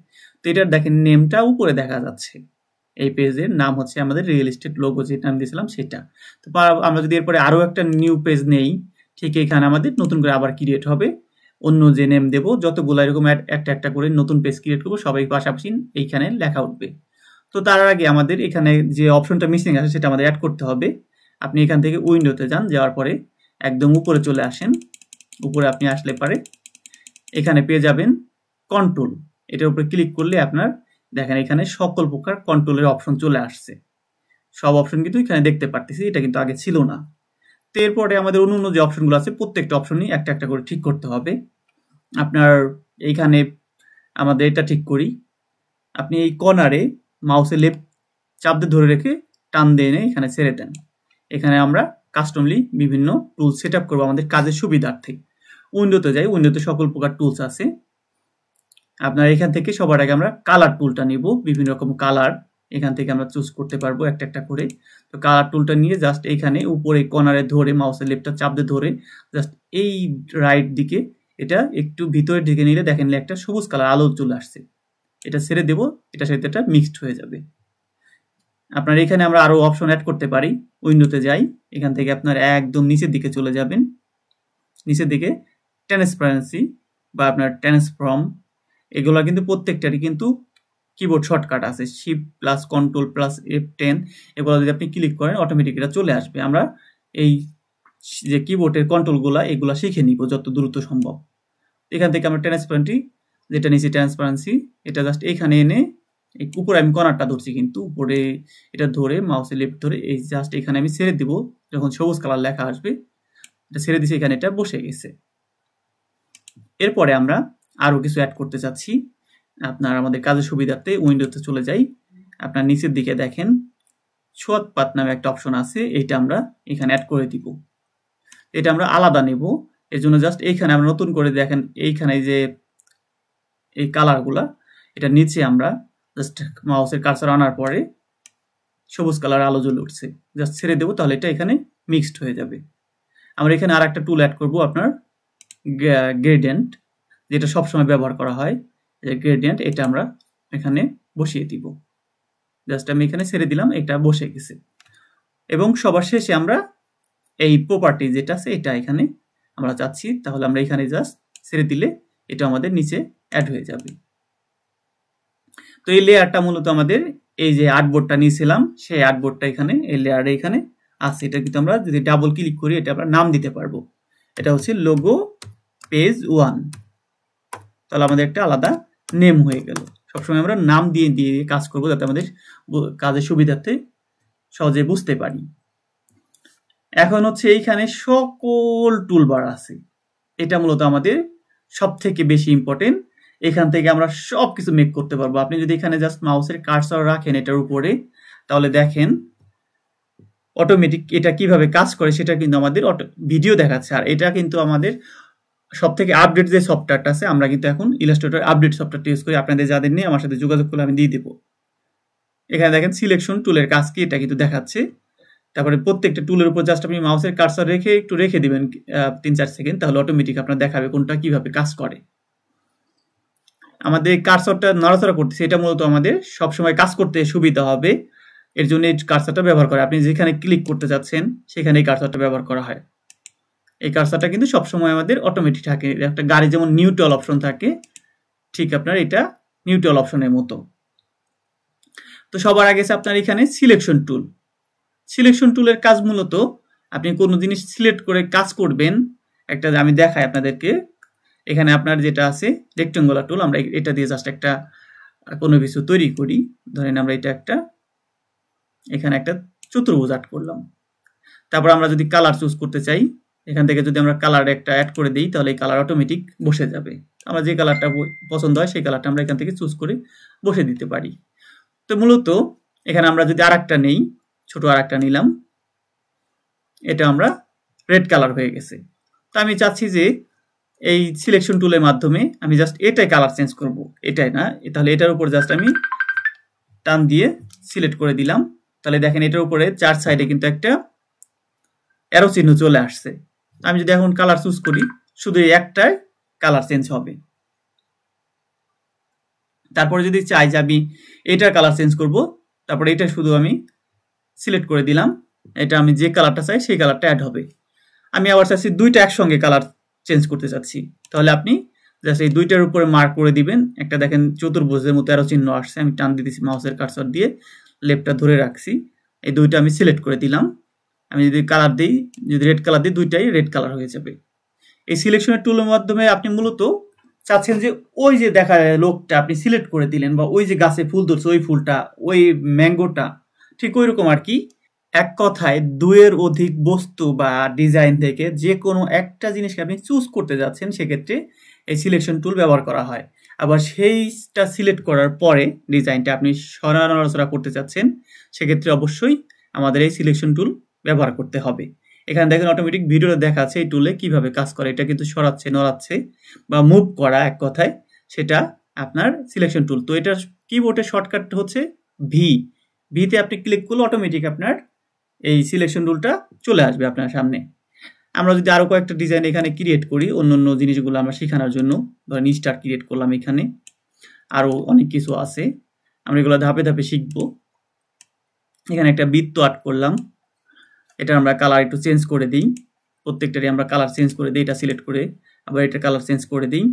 তো এটার দেখেন নেমটা উপরে দেখা যাচ্ছে, এই পেজের নাম হচ্ছে আমাদের রিয়েল এস্টেট লোগো, যেটা নাম দিয়েছিলাম সেটা। তো আমরা যদি এরপরে আরো একটা নিউ পেজ নেই, ঠিক এখানে আমাদের নতুন করে আবার ক্রিয়েট হবে, অন্য যে নেম দেবো, যতগুলো এরকম একটা একটা করে নতুন পেজ ক্রিয়েট করবো, সবাই পাশাপাশি এইখানে লেখা উঠবে। তো তার আগে আমাদের এখানে যে অপশনটা মিসিং আছে সেটা আমাদের অ্যাড করতে হবে। আপনি এখান থেকে উইন্ডোতে যান, যাওয়ার পরে একদম উপরে চলে আসেন, উপরে আপনি আসলে পারে এখানে পেয়ে যাবেন কন্ট্রোল, এটার উপরে ক্লিক করলে আপনার দেখেন এখানে সকল প্রকার কন্ট্রোলের অপশন চলে আসছে। সব অপশন কিন্তু এখানে দেখতে পারতেছি, এটা কিন্তু আগে ছিল না। তো এরপরে আমাদের অন্য যে অপশনগুলো আছে প্রত্যেকটা অপশনই একটা একটা করে ঠিক করতে হবে। আপনার এইখানে আমাদের এটা ঠিক করি, আপনি এই কর্নারে মাউসের লেফট চাপ দিয়ে ধরে রেখে টান দিয়ে এনে এখানে ছেড়ে দেন। এখানে আমরা কাস্টমলি বিভিন্ন টুলস সেট আপ করবো আমাদের কাজের সুবিধার্থে। উইন্ডোতে যাই, উইন্ডোতে সকল প্রকার টুলস আছে। আপনার এখান থেকে সবার আগে আমরা কালার টুলটা নিব, বিভিন্ন রকম কালার এখান থেকে আমরা চুজ করতে পারবো একটা একটা করে। তো কালার টুলটা নিয়ে জাস্ট এখানে উপরে কর্নারে ধরে মাউসের লেফটটা চাপ দিয়ে ধরে জাস্ট এই রাইট দিকে এটা একটু ভিতরের দিকে নিলে দেখেন একটা সবুজ কালার আলো চলে আসছে, এটা ছেড়ে দেবো, এটার সাথে এটা মিক্সড হয়ে যাবে। আপনার এখানে আমরা আরো অপশন অ্যাড করতে পারি। উইন্ডোতে যাই, এখান থেকে আপনার একদম নিচের দিকে চলে যাবেন, নিচের দিকে ট্রান্সপারেন্সি বা আপনার ট্রান্সফর্ম, এগুলো কিন্তু প্রত্যেকটারই কিন্তু কিবোর্ড শর্টকাট আছে, shift plus control plus F10, এগুলো যদি আপনি ক্লিক করেন অটোমেটিক এটা চলে আসবে। আমরা এই যে কিবোর্ডের কন্ট্রোলগুলো এগুলো শিখে নিব যত দ্রুত সম্ভব। এখান থেকে আমরা ট্রান্সপারেন্সি, যেটা নিচে ট্রান্সপারেন্সি, এটা জাস্ট এখানে এনে এই উপরে আমি কর্নারটা ধরছি, কিন্তু উপরে এটা ধরে মাউসে লেফট ধরে এই জাস্ট এখানে আমি ছেড়ে দিব, যখন সবুজ কালার লেখা আসবে এটা ছেড়ে দিছি, এখানে এটা বসে গেছে। এরপরে আমরা আরো কিছু অ্যাড করতে চাচ্ছি। আপনার আমাদের কাজের সুবিধার্থে উইন্ডোতে চলে যাই, আপনার নিচের দিকে দেখেন ছোঁয়াত পাত নামে একটা অপশন আছে, এটা আমরা এখানে অ্যাড করে দিব। এটা আমরা আলাদা নেব, এর জন্য জাস্ট এইখানে আমরা নতুন করে দেখেন এইখানে যে এই কালারগুলা, এটা নিচে আমরা জাস্ট মাউসের কার্সার আনার পরে সবুজ কালার আলো জ্বলে উঠছে, জাস্ট ছেড়ে দেবো, তাহলে এটা এখানে মিক্সড হয়ে যাবে। আমরা এখানে আর একটা টুল অ্যাড করব, আপনার গ্রেডিয়েন্ট, যেটা সবসময় ব্যবহার করা হয়, যে গ্রেডিয়েন্ট, এটা আমরা এখানে বসিয়ে দিব। জাস্ট আমি এখানে ছেড়ে দিলাম, এটা বসে গেছে। এবং সবার শেষে আমরা এই প্রপার্টি যেটা আছে এটা এখানে আমরা চাচ্ছি, তাহলে আমরা এখানে জাস্ট ছেড়ে দিলে এটা আমাদের নিচে অ্যাড হয়ে যাবে। তো এই লেয়ারটা মূলত আমাদের এই যে আর্টবোর্ডটা নিয়েছিলাম সেই আর্টবোর্ডটা এখানে এই লেয়ারে এখানে আছে। এটা কিন্তু আমরা যদি ডাবল ক্লিক করি এটা আমরা নাম দিতে পারবো, এটা হচ্ছে লোগো পেজ 1, তাহলে আমাদের একটা আলাদা নেম হয়ে গেল। সবসময় আমরা নাম দিয়ে দিয়ে কাজ করবো, যাতে আমাদের কাজের সুবিধার্থে সহজে বুঝতে পারি। এখন হচ্ছে এইখানে সকল টুলবার আছে, এটা মূলত আমাদের সব থেকে বেশি ইম্পর্টেন্ট। এখান থেকে আমরা সব কিছু মেক করতে পারবো। আপনি যদি এখানে জাস্ট মাউসের কার্সর রাখেন এটার উপরে, তাহলে দেখেন অটোমেটিক এটা কিভাবে কাজ করে সেটা কিন্তু আমাদের ভিডিও দেখাচ্ছে। আর এটা কিন্তু আমাদের সব থেকে আপডেট যে সফটওয়্যারটা আছে, আমরা কিন্তু এখন ইলাস্ট্রেটর আপডেট সফটওয়্যারটা ইউজ করি। আপনাদের যাদের নেই আমার সাথে যোগাযোগ করলে আমি দিয়ে দেবো। এখানে দেখেন সিলেকশন টুলের কাজ কি এটা কিন্তু দেখাচ্ছে। তারপরে প্রত্যেকটা টুলের উপর জাস্ট আপনি মাউসের কার্সর রেখে একটু রেখে দিবেন 3-4 সেকেন্ড, তাহলে অটোমেটিক আপনার দেখাবে কোনটা কিভাবে কাজ করে। আমাদের কার্সরটা নড়াচড়া করতেছে, এটা মূলত আমাদের সবসময় কাজ করতে সুবিধা হবে, এর জন্য এই কার্সরটা ব্যবহার করে। আপনি যেখানে ক্লিক করতে যাচ্ছেন সেখানে এই কার্সরটা ব্যবহার করা হয়। এই কার্সরটা কিন্তু সবসময় আমাদের অটোমেটিক থাকে। একটা গাড়ি যেমন নিউট্রাল অপশন থাকে, ঠিক আপনার এটা নিউট্রাল অপশনের মতো। তো সবার আগে আছে আপনার এখানে সিলেকশন টুল। সিলেকশন টুলের কাজ মূলত আপনি কোনো জিনিস সিলেক্ট করে কাজ করবেন। একটা আমি দেখাই আপনাদেরকে, এখানে আপনার যেটা আছে রেক্টেঙ্গুলার টুল, আমরা এটা দিয়ে জাস্ট একটা কোনো কিছু তৈরি করি। ধরেন আমরা এটা একটা এখানে একটা চতুর্ভুজ আর্ট করলাম। তারপর আমরা যদি কালার চুজ করতে চাই, এখান থেকে যদি আমরা কালার একটা অ্যাড করে দিই, তাহলে এই কালার অটোমেটিক বসে যাবে। আমরা যে কালারটা পছন্দ হয় সেই কালারটা আমরা এখান থেকে চুজ করে বসে দিতে পারি। তো মূলত এখানে আমরা যদি আরেকটা নেই, ছোট আরেকটা নিলাম, এটা আমরা রেড কালার হয়ে গেছে। তো আমি চাচ্ছি যে এই সিলেকশন টুলের মাধ্যমে আমি জাস্ট এটাই কালার চেঞ্জ করব, এটাই না, তাহলে এটার উপর জাস্ট আমি টান দিয়ে সিলেক্ট করে দিলাম। তাহলে দেখেন এটার উপরে 4 সাইডে কিন্তু একটা অ্যারো চিহ্ন চলে আসছে। আমি যদি এখন কালার চুজ করি, শুধু একটাই কালার চেঞ্জ হবে। তারপরে যদি চাই যে আমি এটার কালার চেঞ্জ করব, তারপরে এটা শুধু আমি সিলেক্ট করে দিলাম, এটা আমি যে কালারটা চাই সেই কালারটা অ্যাড হবে। আমি আবার চাচ্ছি দুইটা একসঙ্গে কালার চেঞ্জ করতে চাচ্ছি, তাহলে আপনি জাস্ট এই দুইটার উপরে মার্ক করে দিবেন। একটা দেখেন চতুর্ভুজের মতো অ্যারো চিহ্ন আসছে, আমি টান দিয়ে দিচ্ছি মাউসের কার্সর দিয়ে, লেফটটা ধরে রাখছি, এই দুইটা আমি সিলেক্ট করে দিলাম। আমি যদি কালার দিই, যদি রেড কালার দিই, দুইটাই রেড কালার হয়ে যাবে। এই সিলেকশনের টুলের মাধ্যমে আপনি মূলত চাচ্ছেন যে ওই যে দেখা লোকটা আপনি সিলেক্ট করে দিলেন, বা ওই যে গাছে ফুল ধরছে ওই ফুলটা, ওই ম্যাঙ্গোটা, ঠিক ওই রকম আর কি। এক কথায় দুইয়ের অধিক বস্তু বা ডিজাইন থেকে যে কোনো একটা জিনিসকে আপনি চুজ করতে যাচ্ছেন, সেক্ষেত্রে এই সিলেকশন টুল ব্যবহার করা হয়। আবার সেইটা সিলেক্ট করার পরে ডিজাইনটা আপনি নড়াচড়া করতে চাচ্ছেন, সেক্ষেত্রে অবশ্যই আমাদের এই সিলেকশন টুল ব্যবহার করতে হবে। এখানে দেখেন অটোমেটিক ভিডিওতে দেখাচ্ছে এই টুলে কিভাবে কাজ করে। এটা কিন্তু সরাচ্ছে, নড়াচ্ছে বা মুভ করা, এক কথায় সেটা আপনার সিলেকশন টুল। তো এটার কিবোর্ডের শর্টকাট হচ্ছে ভি। ভিতে আপনি ক্লিক করলে অটোমেটিক আপনার এই সিলেকশন টুলটা চলে আসবে আপনার সামনে। আমরা যদি আরো কয়েকটা ডিজাইন এখানে ক্রিয়েট করি, অন্য অন্য জিনিসগুলো আমরা শেখানোর জন্য, ধরেন স্টার ক্রিয়েট করলাম, এখানে আরো অনেক কিছু আছে, আমরা এগুলো ধাপে ধাপে শিখবো। এখানে একটা বৃত্ত আর্ট করলাম, এটা আমরা কালার একটু চেঞ্জ করে দিই, প্রত্যেকটারই আমরা কালার চেঞ্জ করে দিই, এটা সিলেক্ট করে আবার এটা কালার চেঞ্জ করে দিই।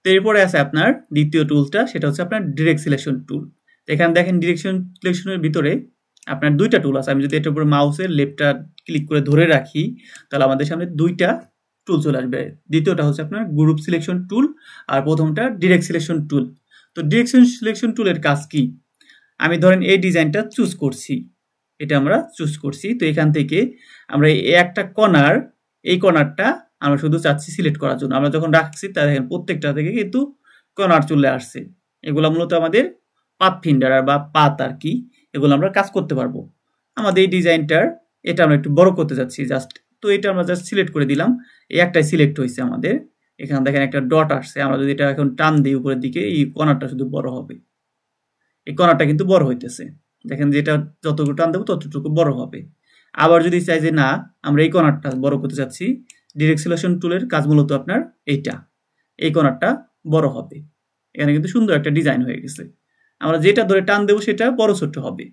তো এরপরে আছে আপনার দ্বিতীয় টুলটা, সেটা হচ্ছে আপনার ডিরেক্ট সিলেকশন টুল। এখানে দেখেন ডিরেকশন সিলেকশনের ভিতরে আপনার দুইটা টুল আছে। আমি যদি এটার উপরে মাউসের লেফটটা ক্লিক করে ধরে রাখি, তাহলে আমাদের সামনে দুইটা টুল চলে আসবে। দ্বিতীয়টা হচ্ছে আপনার গ্রুপ সিলেকশন টুল, আর প্রথমটা ডিরেক্ট সিলেকশন টুল। তো ডিরেক্ট সিলেকশন টুলের কাজ কি? আমি ধরেন এই ডিজাইনটা চুজ করছি, এটা আমরা চুজ করছি। তো এখান থেকে আমরা এই একটা কর্নার, এই কর্নারটা আমরা শুধু চাচ্ছি সিলেক্ট করার জন্য। আমরা যখন রাখছি তা দেখেন প্রত্যেকটা থেকে কিন্তু কর্নার চলে আসছে। এগুলো মূলত আমাদের পাথ ফিন্ডার বা পাথ আর কি, এগুলো আমরা কাজ করতে পারবো। আমাদের এই ডিজাইনটার এটা আমরা একটু বড় করতে যাচ্ছি জাস্ট, তো এটা আমরা জাস্ট সিলেক্ট করে দিলাম, এই একটাই সিলেক্ট হয়েছে আমাদের। এখানে দেখেন একটা ডট আসছে, আমরা যদি এটা এখন টান দিই উপরের দিকে, এই কর্নারটা শুধু বড় হবে। এই কর্নারটা কিন্তু বড় হইতেছে, দেখেন যে এটা যতটুকু টান দেবো ততটুকু বড় হবে। আবার যদি চাই যে না আমরা এই কর্নারটা বড় করতে চাচ্ছি, ডিরেক্ট সিলেকশন টুলের কাজ মূলত আপনার এইটা, এই কর্নারটা বড় হবে। এখানে কিন্তু সুন্দর একটা ডিজাইন হয়ে গেছে। আমরা যেটা ধরে টান দেবো সেটা বড় ছোট হবে।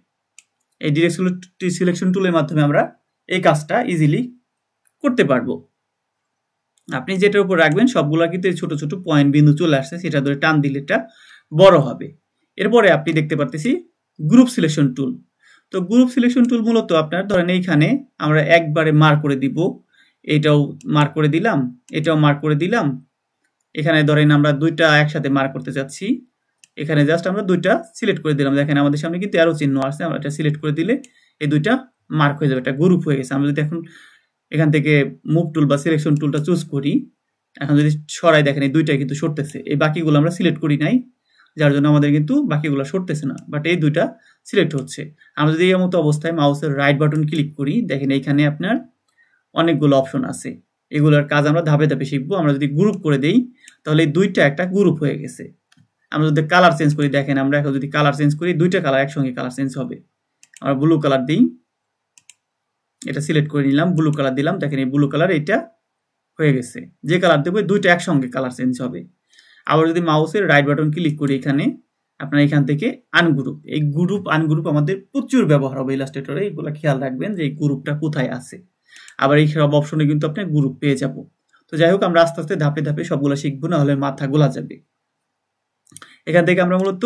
এই ডিরেক্ট সিলেকশন টুলের মাধ্যমে আমরা এই কাজটা ইজিলি করতে পারবো। আপনি যেটার উপর রাখবেন সবগুলা কিন্তু ছোট ছোট পয়েন্ট বিন্দু চলে আসছে, সেটা ধরে টান দিলে এটা বড় হবে। এরপরে আপনি দেখতে পারতেছি গ্রুপ সিলেকশন টুল। তো গ্রুপ সিলেকশন টুল মূলত আপনার ধরেন এইখানে আমরা একবারে মার্ক করে দিব, এটাও মার্ক করে দিলাম, এটাও মার্ক করে দিলাম। এখানে ধরেন আমরা দুইটা একসাথে মার্ক করতে যাচ্ছি, এখানে জাস্ট আমরা দুইটা সিলেক্ট করে দিলাম। দেখেন আমাদের সামনে কিন্তু অ্যারো চিহ্ন আসছে, আমরা এটা সিলেক্ট করে দিলে এই দুইটা মার্ক হয়ে যাবে, একটা গ্রুপ হয়ে গেছে। আমরা যদি এখন এখান থেকে মুভ টুল বা সিলেকশন টুলটা চুজ করি, এখন যদি সরাই দেখেন এই দুইটাই কিন্তু সরতেছে, এই বাকিগুলো আমরা সিলেক্ট করি নাই, যার জন্য আমাদের কিন্তু বাকিগুলো সরতেছে না, বাট এই দুইটা সিলেক্ট হচ্ছে। আমরা যদি এই মতো অবস্থায় মাউসের রাইট বাটন ক্লিক করি, দেখেন এইখানে আপনার অনেকগুলো অপশন আছে, এগুলোর কাজ আমরা ধাপে ধাপে শিখবো। আমরা যদি গ্রুপ করে দেই, তাহলে এই দুইটা একটা গ্রুপ হয়ে গেছে। আমরা যদি কালার চেঞ্জ করি, দেখেন আমরা এখন যদি কালার চেঞ্জ করি, দুইটা কালার একসঙ্গে কালার চেঞ্জ হবে। আমরা ব্লু কালার দিই, এটা সিলেক্ট করে নিলাম, ব্লু কালার দিলাম, দেখেন এই ব্লু কালার এটা হয়ে গেছে। যে কালার দেবো দুইটা একসঙ্গে কালার চেঞ্জ হবে। আবার যদি মাউসের রাইট বাটন ক্লিক করি এখানে, আপনার এখান থেকে আনগ্রুপ, এই গ্রুপ আনগ্রুপ আমাদের প্রচুর ব্যবহার হবে ইলাস্ট্রেটরে, এগুলো খেয়াল রাখবেন যে এই গ্রুপটা কোথায় আছে। আবার এই সব অপশনে কিন্তু আপনি গ্রুপ পেয়ে যাব। তো যাই হোক, আমরা আস্তে আস্তে ধাপে ধাপে সবগুলো শিখবো, না হলে মাথা গোলা যাবে। এখান থেকে আমরা মূলত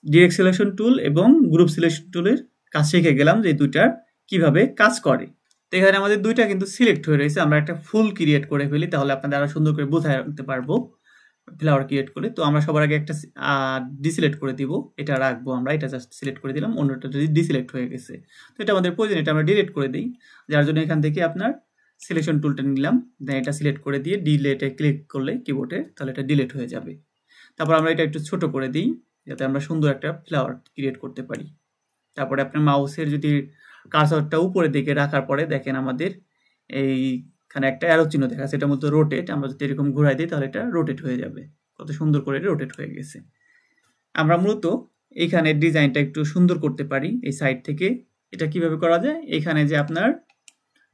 ডিরেক্ট সিলেকশন টুল এবং গ্রুপ সিলেকশন টুলের কাজ শিখে গেলাম যে দুইটার কিভাবে কাজ করে। তো এখানে আমাদের দুইটা কিন্তু সিলেক্ট হয়ে রয়েছে। আমরা একটা ফুল ক্রিয়েট করে ফেলি, তাহলে আপনাদের আরো সুন্দর করে বোঝায় রাখতে পারবো ফ্লাওয়ার ক্রিয়েট করে। তো আমরা সবার আগে একটা ডিসিলেক্ট করে দিব, এটা রাখবো আমরা, এটা জাস্ট সিলেক্ট করে দিলাম, অন্যটা ডিসিলেক্ট হয়ে গেছে। তো এটা আমাদের প্রয়োজন, এটা আমরা ডিলিট করে দিই। যার জন্য এখান থেকে আপনার সিলেকশন টুলটা নিলাম, দেন এটা সিলেক্ট করে দিয়ে ডিলেটে ক্লিক করলে কিবোর্ডে, তাহলে এটা ডিলিট হয়ে যাবে। তারপর আমরা এটা একটু ছোট করে দিই, যাতে আমরা সুন্দর একটা ফ্লাওয়ার ক্রিয়েট করতে পারি। তারপরে আপনার মাউসের যদি কার্সরটা উপরের দিকে রাখার পরে দেখেন আমাদের এইখানে একটা অ্যারো চিহ্ন দেখা যাচ্ছে, এটা মতো রোটেট। আমরা যদি এরকম ঘুরাই দিই তাহলে এটা রোটেট হয়ে যাবে। কত সুন্দর করে রোটেট হয়ে গেছে। আমরা মূলত এইখানে ডিজাইনটা একটু সুন্দর করতে পারি এই সাইড থেকে। এটা কিভাবে করা যায়, এখানে যে আপনার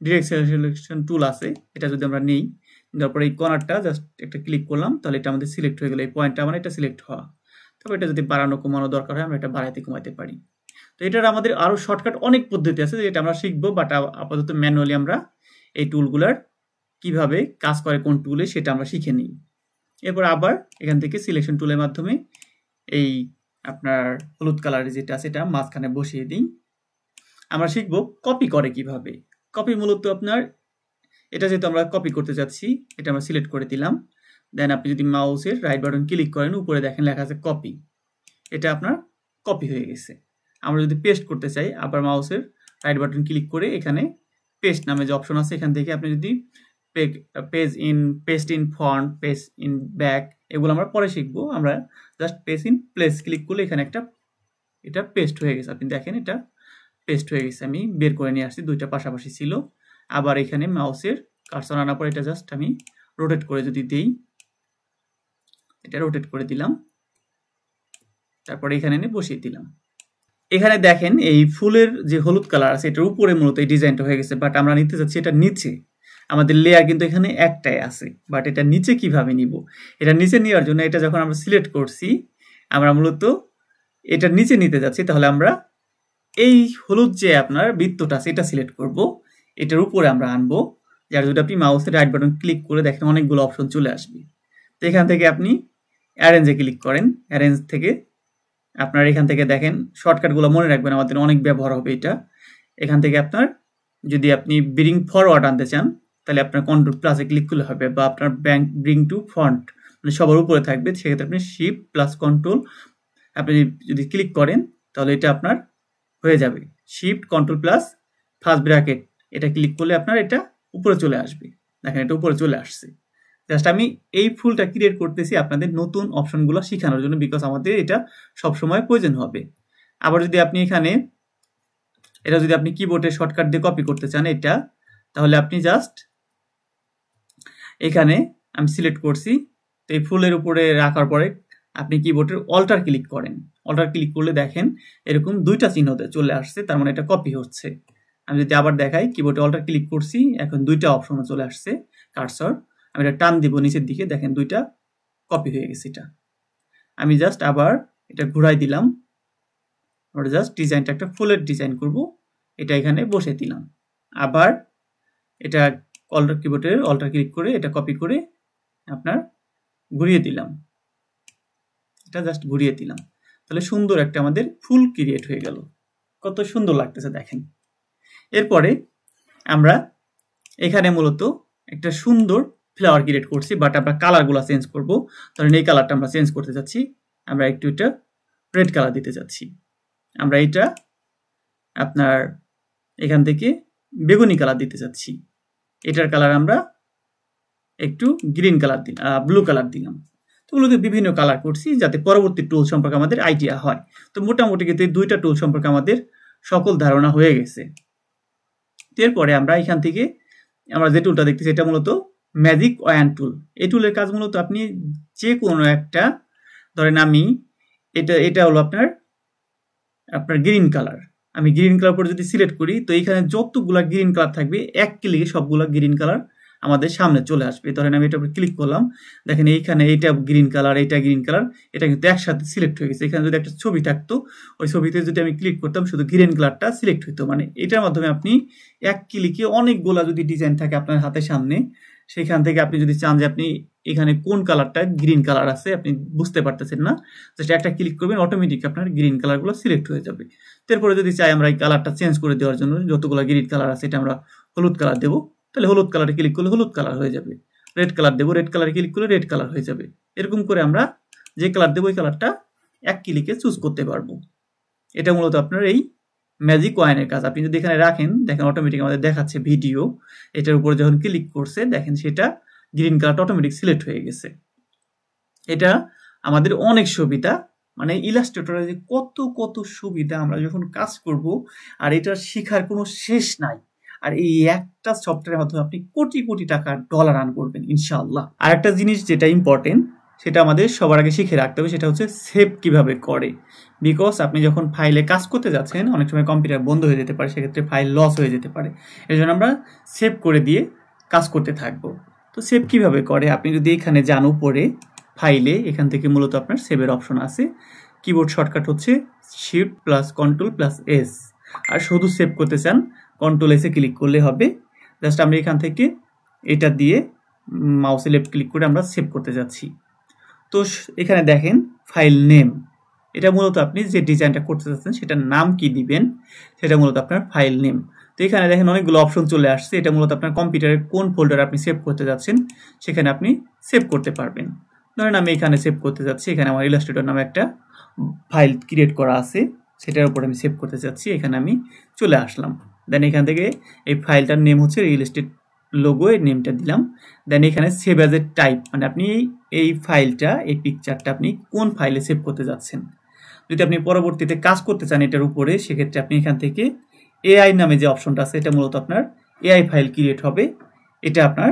ডিরেক্ট সিলেকশন টুল আছে, এটা যদি আমরা নেই, তারপরে এই কর্নারটা জাস্ট একটা ক্লিক করলাম, তাহলে এটা আমাদের সিলেক্ট হয়ে গেল, এই পয়েন্টটা মানে এটা সিলেক্ট হওয়া। তারপর এটা যদি বাড়ানো কমানো দরকার হয়, আমরা এটা বাড়াইতে কমাইতে পারি। তো এটার আমাদের আরো শর্টকাট অনেক পদ্ধতি আছে, যেটা আমরা শিখবো, বাট আপাতত ম্যানুয়ালি আমরা এই টুলগুলার কিভাবে কাজ করে কোন টুলে সেটা আমরা শিখে নিই। এরপর আবার এখান থেকে সিলেকশন টুলের মাধ্যমে এই আপনার হলুদ কালারের যেটা আছে এটা মাঝখানে বসিয়ে দিই। আমরা শিখবো কপি করে কিভাবে। কপি মূলত আপনার এটা যেহেতু আমরা কপি করতে চাচ্ছি, এটা আমরা সিলেক্ট করে দিলাম। দেন আপনি যদি মাউসের রাইট বাটন ক্লিক করেন, উপরে দেখেন লেখা আছে কপি, এটা আপনার কপি হয়ে গেছে। আমরা যদি পেস্ট করতে চাই, আবার মাউসের রাইট বাটন ক্লিক করে এখানে পেস্ট নামে যে অপশন আছে, এখান থেকে আপনি যদি paste in front, paste in back, এগুলো আমরা পরে শিখবো। আমরা just paste in place click করলে এখানে একটা এটা পেস্ট হয়ে গেছে। আপনি দেখেন এটা পেস্ট হয়ে গেছে। আমি বের করে নিয়ে আসছি, দুইটা পাশাপাশি ছিল। আবার এখানে মাউসের কার্সর আনার পর এটা জাস্ট আমি রোটেট করে যদি দেই, এটা রোটেট করে দিলাম, তারপরে এখানে এনে বসিয়ে দিলাম। এখানে দেখেন এই ফুলের যে হলুদ কালার আছে এটার উপরে মূলত এই ডিজাইনটা হয়ে গেছে, বাট আমরা নিতে চাচ্ছি এটা নিচে। আমাদের লেয়ার কিন্তু এখানে একটাই আছে, বাট এটা নিচে কিভাবে নিব। এটা নিচে নেওয়ার জন্য এটা যখন আমরা সিলেক্ট করছি, আমরা মূলত এটা নিচে নিতে যাচ্ছি, তাহলে আমরা এই হলুদ যে আপনার বৃত্তটা আছে এটা সিলেক্ট করব, এটার উপরে আমরা আনবো। যার যদি আপনি মাউসের রাইট বাটন ক্লিক করে দেখেন অনেকগুলো অপশন চলে আসবে। তো এখান থেকে আপনি অ্যারেঞ্জে ক্লিক করেন, অ্যারেঞ্জ থেকে আপনার এখান থেকে দেখেন শর্টকাটগুলো মনে রাখবেন, আমাদের অনেক ব্যবহার হবে এটা। এখান থেকে আপনার যদি আপনি ব্রিং ফরওয়ার্ড আনতে চান, তাহলে আপনার কন্ট্রোল প্লাসে ক্লিক করলে হবে, বা আপনার ব্রিং টু ফ্রন্ট মানে সবার উপরে থাকবে, সেক্ষেত্রে আপনি শিফট প্লাস কন্ট্রোল আপনি যদি ক্লিক করেন তাহলে এটা আপনার হয়ে যাবে। Shift control plus first bracket এটা ক্লিক করলে আপনার এটা উপরে চলে আসবে। দেখেন এটা উপরে চলে আসছে। জাস্ট আমি এই ফুলটা ক্রিয়েট করতেছি আপনাদের নতুন অপশনগুলো শেখানোর জন্য, বিকজ আমাদের এটা সবসময় প্রয়োজন হবে। আবার যদি আপনি এখানে এটা যদি আপনি কিবোর্ডে শর্টকাট দিয়ে কপি করতে চান এটা, তাহলে আপনি জাস্ট এখানে আমি সিলেক্ট করছি, তো এই ফুলের উপরে রাখার পরে আপনি কিবোর্ডের অল্টার ক্লিক করেন। অল্টার ক্লিক করলে দেখেন এরকম দুইটা চিহ্ন চলে আসছে, তার মানে এটা কপি হচ্ছে। আমি যদি আবার দেখাই, কিবোর্ডে অল্টার ক্লিক করছি, এখন দুইটা অপশন চলে আসছে কার্সর। আমি এটা টান দিব নিচের দিকে, দেখেন দুইটা কপি হয়ে গেছে। এটা আমি জাস্ট আবার এটা ঘুরাই দিলাম, আমরা জাস্ট ডিজাইনটা একটা ফুলের ডিজাইন করব, এটা এখানে বসে দিলাম। আবার এটা অল্টার কিবোর্ডের অল্টার ক্লিক করে এটা কপি করে আপনার ঘুরিয়ে দিলাম, এটা জাস্ট ঘুরিয়ে দিলাম, তাহলে সুন্দর একটা আমাদের ফুল ক্রিয়েট হয়ে গেল। কত সুন্দর লাগতেছে দেখেন। এরপরে আমরা এখানে মূলত একটা সুন্দর ফ্লাওয়ার ক্রিয়েট করছি, বাট আমরা কালারগুলো চেঞ্জ করব। ধরেন এই কালারটা আমরা চেঞ্জ করতে যাচ্ছি, আমরা একটু এটা রেড কালার দিতে যাচ্ছি। আমরা এটা আপনার এখান থেকে বেগুনি কালার দিতে যাচ্ছি, এটার কালার আমরা একটু গ্রিন কালার দিলাম, ব্লু কালার দিলাম। তো ওগুলোতে বিভিন্ন কালার করছি যাতে পরবর্তী টুল সম্পর্কে আমাদের আইডিয়া হয়। তো মোটামুটি কিন্তু এই দুইটা টুল সম্পর্কে আমাদের সকল ধারণা হয়ে গেছে। এরপরে আমরা এখান থেকে আমরা যে টুলটা দেখতেছি এটা মূলত ম্যাজিক ওয়ান টুল। এই টুলের কাজ মূলত আপনি যে কোনো একটা ধরেন আমি এটা হলো আপনার গ্রিন কালার। আমি গ্রিন কালার পরে যদি সিলেক্ট করি, তো এইখানে যতগুলা গ্রিন কালার থাকবে এক ক্লিকে সবগুলা গ্রিন কালার আমাদের সামনে চলে আসবে। ধরেন আমি এটার উপর ক্লিক করলাম, দেখেন এইখানে এইটা গ্রিন কালার, এইটা গ্রিন কালার, এটা কিন্তু একসাথে সিলেক্ট হয়ে গেছে। এখানে যদি একটা ছবি থাকতো, ওই ছবিতে যদি আমি ক্লিক করতাম, শুধু গ্রিন কালারটা সিলেক্ট হইতো। মানে এটার মাধ্যমে আপনি এক ক্লিকে অনেকগুলা যদি ডিজাইন থাকে আপনার হাতের সামনে, সেখান থেকে আপনি যদি চান যে আপনি এখানে কোন কালারটা গ্রিন কালার আছে আপনি বুঝতে পারতেছেন না, জাস্ট একটা ক্লিক করবেন, অটোমেটিক আপনার গ্রিন কালারগুলো সিলেক্ট হয়ে যাবে। তারপরে যদি চাই আমরা এই কালারটা চেঞ্জ করে দেওয়ার জন্য, যতগুলো গ্রিন কালার আছে এটা আমরা হলুদ কালার দেবো, তাহলে হলুদ কালারে ক্লিক করলে হলুদ কালার হয়ে যাবে। রেড কালার দেবো, রেড কালারে ক্লিক করলে রেড কালার হয়ে যাবে। এরকম করে আমরা যে কালার দেবো ওই কালারটা এক ক্লিকে চুজ করতে পারবো। এটা মূলত আপনার এই ম্যাজিক কয়েনের কাজ। আপনি যদি এখানে রাখেন, দেখেন অটোমেটিক আমাদের দেখাচ্ছে ভিডিও, এটার উপরে যখন ক্লিক করছে দেখেন সেটা গ্রিন কালারটা অটোমেটিক সিলেক্ট হয়ে গেছে। এটা আমাদের অনেক সুবিধা, মানে ইলাস্ট্রেটরে যে কত কত সুবিধা আমরা যখন কাজ করব, আর এটা শেখার কোনো শেষ নাই। আর এই একটা সফটওয়্যারের মাধ্যমে আপনি কোটি কোটি টাকা ডলার আর্ন করবেন ইনশাআল্লাহ। আর একটা জিনিস যেটা ইম্পর্টেন্ট, সেটা আমাদের সবার আগে শিখে রাখতে হবে, সেটা হচ্ছে সেভ কিভাবে করে। বিকজ আপনি যখন ফাইলে কাজ করতে যাচ্ছেন, অনেক সময় কম্পিউটার বন্ধ হয়ে যেতে পারে, সেক্ষেত্রে ফাইল লস হয়ে যেতে পারে। এর জন্য আমরা সেভ করে দিয়ে কাজ করতে থাকবো। তো সেভ কিভাবে করে, আপনি যদি এখানে যান উপরে ফাইলে, এখান থেকে মূলত আপনার সেভের অপশন আছে। কিবোর্ড শর্টকাট হচ্ছে shift plus control plus S. আর শুধু সেভ করতে চান, কন্ট্রোল এসে ক্লিক করলে হবে। জাস্ট আমরা এখান থেকে এটা দিয়ে মাউসে লেফট ক্লিক করে আমরা সেভ করতে যাচ্ছি। তো এখানে দেখেন ফাইল নেম, এটা মূলত আপনি যে ডিজাইনটা করতে চাচ্ছেন সেটার নাম কি দিবেন, সেটা মূলত আপনার ফাইল নেম। তো এখানে দেখেন অনেকগুলো অপশন চলে আসছে। এটা মূলত আপনার কম্পিউটারের কোন ফোল্ডারে আপনি সেভ করতে যাচ্ছেন সেখানে আপনি সেভ করতে পারবেন। ধরেন আমি এখানে সেভ করতে যাচ্ছি, এখানে আমার ইলাস্ট্রেটর নামে একটা ফাইল ক্রিয়েট করা আছে, সেটার উপর আমি সেভ করতে যাচ্ছি। এখানে আমি চলে আসলাম। দেন এখান থেকে এই ফাইলটার নেম হচ্ছে রিয়েল এস্টেট লোগো, এর নেমটা দিলাম। দেন এখানে সেভ অ্যাজ এ টাইপ, মানে আপনি এই ফাইলটা, এই পিকচারটা আপনি কোন ফাইলে সেভ করতে যাচ্ছেন। যদি আপনি পরবর্তীতে কাজ করতে চান এটার উপরে, সেক্ষেত্রে আপনি এখান থেকে এআই নামে যে অপশনটা আছে, এটা মূলত আপনার এআই ফাইল ক্রিয়েট হবে, এটা আপনার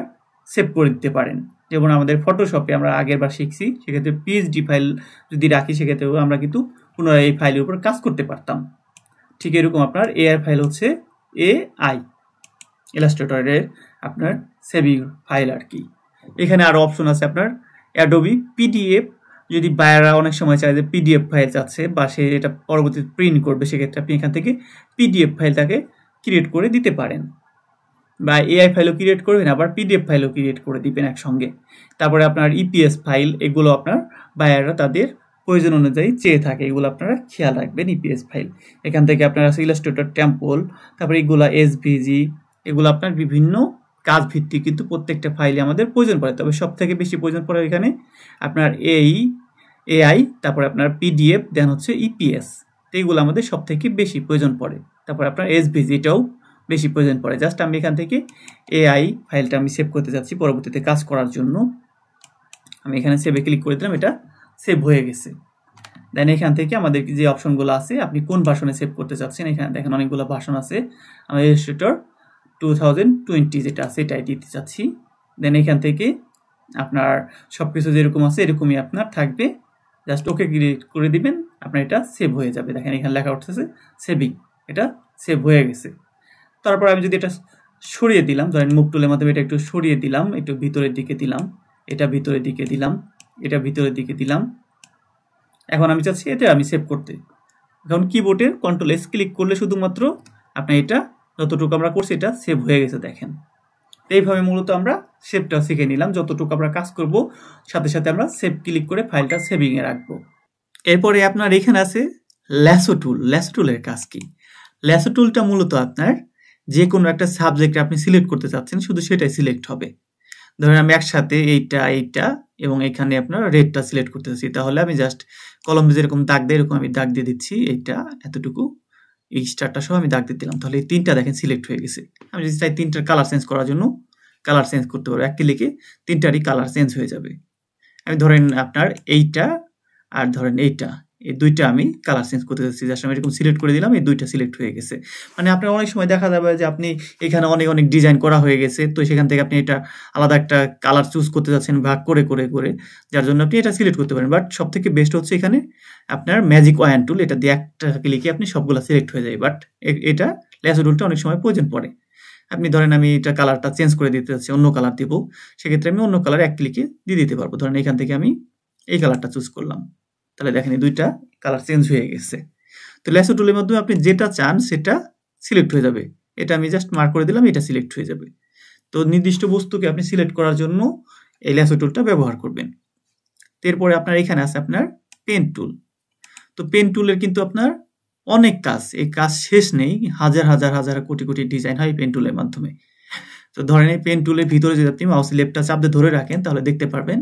সেভ করে দিতে পারেন। যেমন আমাদের ফটোশপে আমরা আগের বার শিখছি, সেক্ষেত্রে পিএইচডি ফাইল যদি রাখি, সেক্ষেত্রে আমরা কিন্তু পুনরায় এই ফাইলের উপর কাজ করতে পারতাম। ঠিক এরকম আপনার এআই ফাইল হচ্ছে এআই, ইলাস্ট্রেটরের আপনার সেভিং ফাইল আর কি। এখানে আরও অপশন আছে আপনার অ্যাডোবি পিডিএফ, যদি বায়াররা অনেক সময় চায় যে পিডিএফ ফাইল চাচ্ছে বা সে এটা পরবর্তীতে প্রিন্ট করবে, সেক্ষেত্রে আপনি এখান থেকে পিডিএফ ফাইলটাকে ক্রিয়েট করে দিতে পারেন, বা এআই ফাইলও ক্রিয়েট করবেন, আবার পিডিএফ ফাইলও ক্রিয়েট করে দিবেন একসঙ্গে। তারপরে আপনার ইপিএস ফাইল, এগুলো আপনার বায়াররা তাদের প্রয়োজন অনুযায়ী চেয়ে থাকে, এগুলো আপনারা খেয়াল রাখবেন। ইপিএস ফাইল এখান থেকে আপনারা ইলাস্ট্রেটর টেম্পল, তারপরে এগুলো এসভিজি, এগুলো আপনার বিভিন্ন কাজ ভিত্তিক কিন্তু প্রত্যেকটা ফাইলে আমাদের প্রয়োজন পড়ে। তবে সব থেকে বেশি প্রয়োজন পড়ে এখানে আপনার এআই, তারপরে আপনার পিডিএফ, দেন হচ্ছে ইপিএস, এইগুলো আমাদের সব থেকে বেশি প্রয়োজন পড়ে। তারপর আপনার এসভিজি, এটাও বেশি প্রয়োজন পড়ে। জাস্ট আমি এখান থেকে এআই ফাইলটা আমি সেভ করতে যাচ্ছি পরবর্তীতে কাজ করার জন্য। আমি এখানে সেভে ক্লিক করে দিলাম, এটা সেভ হয়ে গেছে। দেন এখান থেকে আমাদের যে অপশনগুলো আছে, আপনি কোন ভার্সনে সেভ করতে চাচ্ছেন, এখানে দেখেন অনেকগুলো ভার্সন আছে। আমি ইলাস্ট্রেটর 2020 যেটা আছে এটাই দিতে চাচ্ছি। দেন এখান থেকে আপনার সব কিছু যেরকম আছে এরকমই আপনার থাকবে, জাস্ট ওকে ক্লিক করে দিবেন, আপনার এটা সেভ হয়ে যাবে। দেখেন এখানে লেখা উঠতেছে সেভিং, এটা সেভ হয়ে গেছে। তারপর আমি যদি এটা সরিয়ে দিলাম, ধরেন মুভ টুলের মাধ্যমে এটা একটু সরিয়ে দিলাম, একটু ভিতরের দিকে দিলাম, এটা ভিতরের দিকে দিলাম, এটা ভিতরের দিকে দিলাম। এখন আমি চাচ্ছি এটা আমি সেভ করতে। এখন কিবোর্ডের কন্ট্রোল এস ক্লিক করলে শুধুমাত্র আপনার এটা যতটুকু আমরা করছি এটা সেভ হয়ে গেছে। দেখেন এইভাবে মূলত আমরা সেভটা শিখে নিলাম। যতটুকু আমরা কাজ করব সাথে সাথে আমরা সেভ ক্লিক করে ফাইলটা সেভিংয়ে রাখবো। এরপরে আপনার এখানে আছে ল্যাসো টুল। ল্যাসো টুলের কাজ কি? ল্যাসো টুলটা মূলত আপনার যে কোনো একটা সাবজেক্টে আপনি সিলেক্ট করতে চাচ্ছেন, শুধু সেটাই সিলেক্ট হবে। ধরেন আমি একসাথে এইটা এবং এখানে আপনার রেডটা সিলেক্ট করতে চাচ্ছি, তাহলে আমি জাস্ট কলমে যেরকম দাগ দেয় এরকম আমি দাগ দিয়ে দিচ্ছি, এইটা এতটুকু এই স্টারটা সহ আমি দাগ দিয়ে দিলাম, তাহলে এই তিনটা দেখেন সিলেক্ট হয়ে গেছে। আমি যদি চাই তিনটার কালার চেঞ্জ করার জন্য কালার চেঞ্জ করতে পারবো, এক ক্লিকে তিনটারই কালার চেঞ্জ হয়ে যাবে। আমি ধরেন আপনার এইটা আর ধরেন এইটা এই দুইটা আমি কালার চেঞ্জ করতে যাচ্ছি। জাস্ট আমি এরকম সিলেক্ট করে দিলাম, এই দুইটা সিলেক্ট হয়ে গেছে। মানে আপনার অনেক সময় দেখা যাবে যে আপনি এখানে অনেক ডিজাইন করা হয়ে গেছে, তো সেখান থেকে আপনি এটা আলাদা একটা কালার চুজ করতে যাচ্ছেন ভাগ করে যার জন্য আপনি এটা সিলেক্ট করতে পারেন। বাট সব থেকে বেস্ট হচ্ছে এখানে আপনার ম্যাজিক ওয়ান টুল, এটা দিয়ে একটা ক্লিকে আপনি সবগুলো সিলেক্ট হয়ে যায়। বাট এটা ল্যাসো টুলটা অনেক সময় প্রয়োজন পড়ে। আপনি ধরেন আমি এটা কালারটা চেঞ্জ করে দিতে চাচ্ছি, অন্য কালার দিব, সেক্ষেত্রে আমি অন্য কালার এক ক্লিকে দিয়ে দিতে পারবো। ধরেন এখান থেকে আমি এই কালারটা চুজ করলাম, তাহলে দেখেন এই দুইটা কালার চেঞ্জ হয়ে গেছে। তো ল্যাসো টুলের মাধ্যমে আপনি যেটা চান সেটা সিলেক্ট হয়ে যাবে। এটা আমি জাস্ট মার্ক করে দিলাম, এটা সিলেক্ট হয়ে যাবে। তো নির্দিষ্ট বস্তুকে আপনি সিলেক্ট করার জন্য এই ল্যাসো টুলটা ব্যবহার করবেন। এরপরে আপনার এখানে আছে আপনার পেন টুল। তো পেন টুলের কিন্তু আপনার অনেক কাজ, এই কাজ শেষ নেই, হাজার কোটি ডিজাইন হয় পেন টুলের মাধ্যমে। তো ধরেন এই পেন টুলের ভিতরে যদি আপনি মাউস লেফটটা চাপ দিয়ে ধরে রাখেন তাহলে দেখতে পারবেন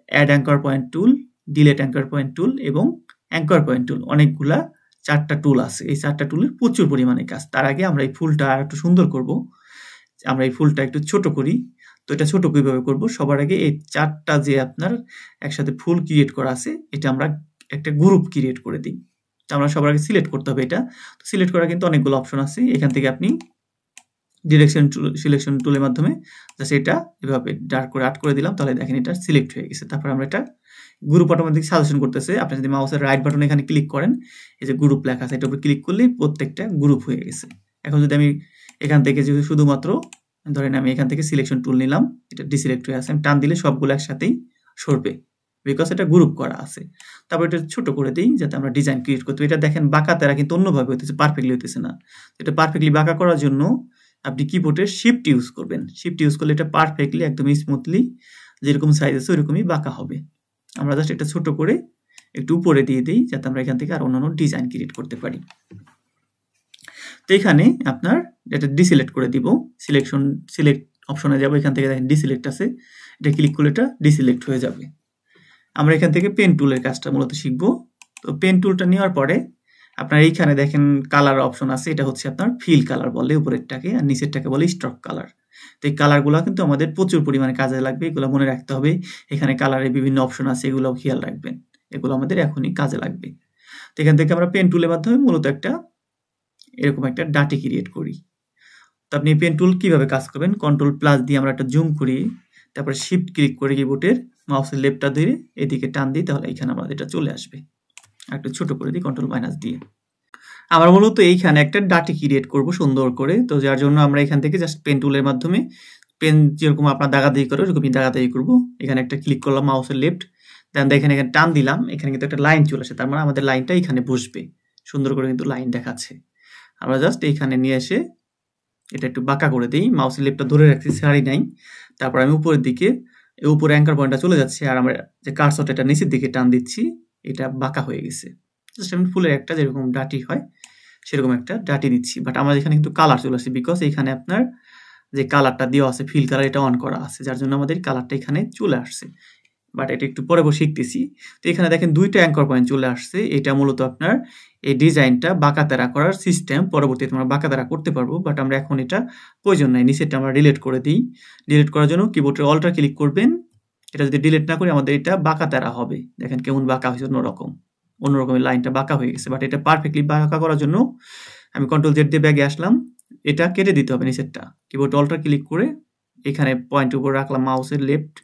add anchor point tool, delete anchor point tool এবং অ্যাঙ্কর পয়েন্ট টুল, অনেকগুলা 4টা টুল আছে। এই 4টা টুলের প্রচুর পরিমাণে কাজ। তার আগে আমরা এই ফুলটা আর একটু সুন্দর করব, আমরা এই ফুলটা একটু ছোট করি। তো এটা ছোট কিভাবে করব, সবার আগে এই 4টা যে আপনার একসাথে ফুল ক্রিয়েট করা আছে এটা আমরা একটা গ্রুপ ক্রিয়েট করে দিই। তো আমরা সবার আগে সিলেক্ট করতে হবে এটা। তো সিলেক্ট করা কিন্তু অনেকগুলো অপশন আছে, এখান থেকে আপনি সিলেকশন টুলের মাধ্যমে জাস্ট এটা এভাবে ডার্ক করে আট করে দিলাম, তাহলে দেখেন এটা সিলেক্ট হয়ে গেছে। তারপর আমরা এটা গ্রুপ অটোমেটিক সাজেশন করতেছে। আপনি যদি মাউসের রাইট বাটন এখানে ক্লিক করেন, এই যে গ্রুপ লেখা আছে, এটার উপর ক্লিক করলেই প্রত্যেকটা গ্রুপ হয়ে গেছে। এখন যদি আমি এখান থেকে যদি শুধুমাত্র ধরেন আমি এখান থেকে সিলেকশন টুল নিলাম, এটা ডিসিলেক্ট হয়ে আছে, আমি টান দিলে সবগুলো একসাথেই সরবে, বিকজ এটা গ্রুপ করা আছে। তারপর এটা ছোট করে দিই যাতে আমরা ডিজাইন ক্রিয়েট করতে। এটা দেখেন বাঁকা তেরা কিন্তু অন্যভাবে হইতেছে, পারফেক্টলি হইতেছে না। এটা পারফেক্টলি বাঁকা করার জন্য আপনি কিবোর্ডের শিফট ইউজ করবেন। শিফট ইউজ করলে এটা পারফেক্টলি একদম স্মুথলি যেরকম সাইজ আছে ওইরকমই বাঁকা হবে। আমরা জাস্ট এটা ছোট করে একটু উপরে দিয়ে দিই যাতে আমরা এখান থেকে আর অন্যান্য ডিজাইন ক্রিয়েট করতে পারি। তো এখানে আপনার এটা ডিসিলেক্ট করে দিব, সিলেক্ট অপশনে যাব, এখান থেকে দেখেন ডিসিলেক্ট আছে, এটা ক্লিক করলে এটা ডিসিলেক্ট হয়ে যাবে। আমরা এখান থেকে পেন টুলের কাজটা মূলত শিখবো। তো পেন টুলটা নেওয়ার পরে আপনার এইখানে দেখেন কালার অপশন আছে, এটা হচ্ছে আপনার ফিল কালার বলে উপরেরটাকে, আর নিচেরটাকে বলে স্ট্রোক কালার। তো এই কালারগুলো কিন্তু আমাদের প্রচুর পরিমাণে কাজে লাগবে, এগুলো মনে রাখতে হবে। এখানে কালারের বিভিন্ন অপশন আছে, এগুলোও খেয়াল রাখবেন, এগুলো আমাদের এখনই কাজে লাগবে। তো এখান থেকে আমরা পেন টুলের মাধ্যমে মূলত এরকম একটা ডাটি ক্রিয়েট করি। তো আপনি পেন টুল কিভাবে কাজ করবেন, কন্ট্রোল প্লাস দিয়ে আমরা একটা জুম করি, তারপর শিফট ক্লিক করে কিবোর্ডের মাউসের লেফটটা ধরে এদিকে টান দিই, তাহলে এখানে আমাদের এটা চলে আসবে। আর একটু ছোট করে দিই কন্ট্রোল মাইনাস দিয়ে। আমরা মূলত এইখানে একটা ডাটি ক্রিয়েট করব সুন্দর করে। তো যার জন্য আমরা এখান থেকে জাস্ট পেন টুলের মাধ্যমে পেন যেরকম আপনার দাগাদাগি করে ওরকমই দাগাদাগি করবো। এখানে একটা ক্লিক করলাম মাউসের লেফট, দেন এখানে টান দিলাম, এখানে কিন্তু একটা লাইন চলে আসে, তার মানে আমাদের লাইনটা এখানে বসবে, সুন্দর করে কিন্তু লাইন দেখাচ্ছে। আমরা জাস্ট এইখানে নিয়ে এসে এটা একটু বাঁকা করে দিই, মাউসের লেফটটা ধরে রাখছি, ছাড়ি নাই। তারপর আমি উপরের দিকে, উপরে অ্যাঙ্কার পয়েন্টটা চলে যাচ্ছে, আর আমরা যে কার্সরটা এটা নিচের দিকে টান দিচ্ছি, এটা বাঁকা হয়ে গেছে। জাস্ট আমি ফুলের একটা যেরকম ডাটি হয় সেরকম একটা ডাটি দিচ্ছি। বাট আমাদের এখানে কিন্তু কালার চলে আসছে, বিকজ এখানে আপনার যে কালারটা দেওয়া আছে ফিল কালার, এটা অন করা আছে, যার জন্য আমাদের কালারটা এখানে চলে আসছে। বাট এটা একটু পরে শিখতেছি। তো এখানে দেখেন দুইটা অ্যাঙ্কর পয়েন্ট চলে আসছে, এটা মূলত আপনার এই ডিজাইনটা বাঁকা তেরা করার সিস্টেম। পরবর্তীতে আমরা বাঁকা তেরা করতে পারবো, বাট আমরা এখন এটা প্রয়োজন নাই। নিচেরটা আমরা ডিলিট করে দিই। ডিলিট করার জন্য কিবোর্ডের অল্টার ক্লিক করবেন। এটা যদি ডিলিট না করি আমাদের এটা বাঁকা তেরা হবে। দেখেন কেমন বাঁকা হয়েছে, অন্যরকমের লাইনটা বাঁকা হয়ে গেছে। বাট এটা পারফেক্টলি বাঁকা করার জন্য আমি কন্ট্রোল জেড দিয়ে ব্যাগে আসলাম, এটা কেটে দিতে হবে নিচেরটা। কিবোর্ড অল্টার ক্লিক করে এখানে পয়েন্ট উপর রাখলাম, মাউসের লেফট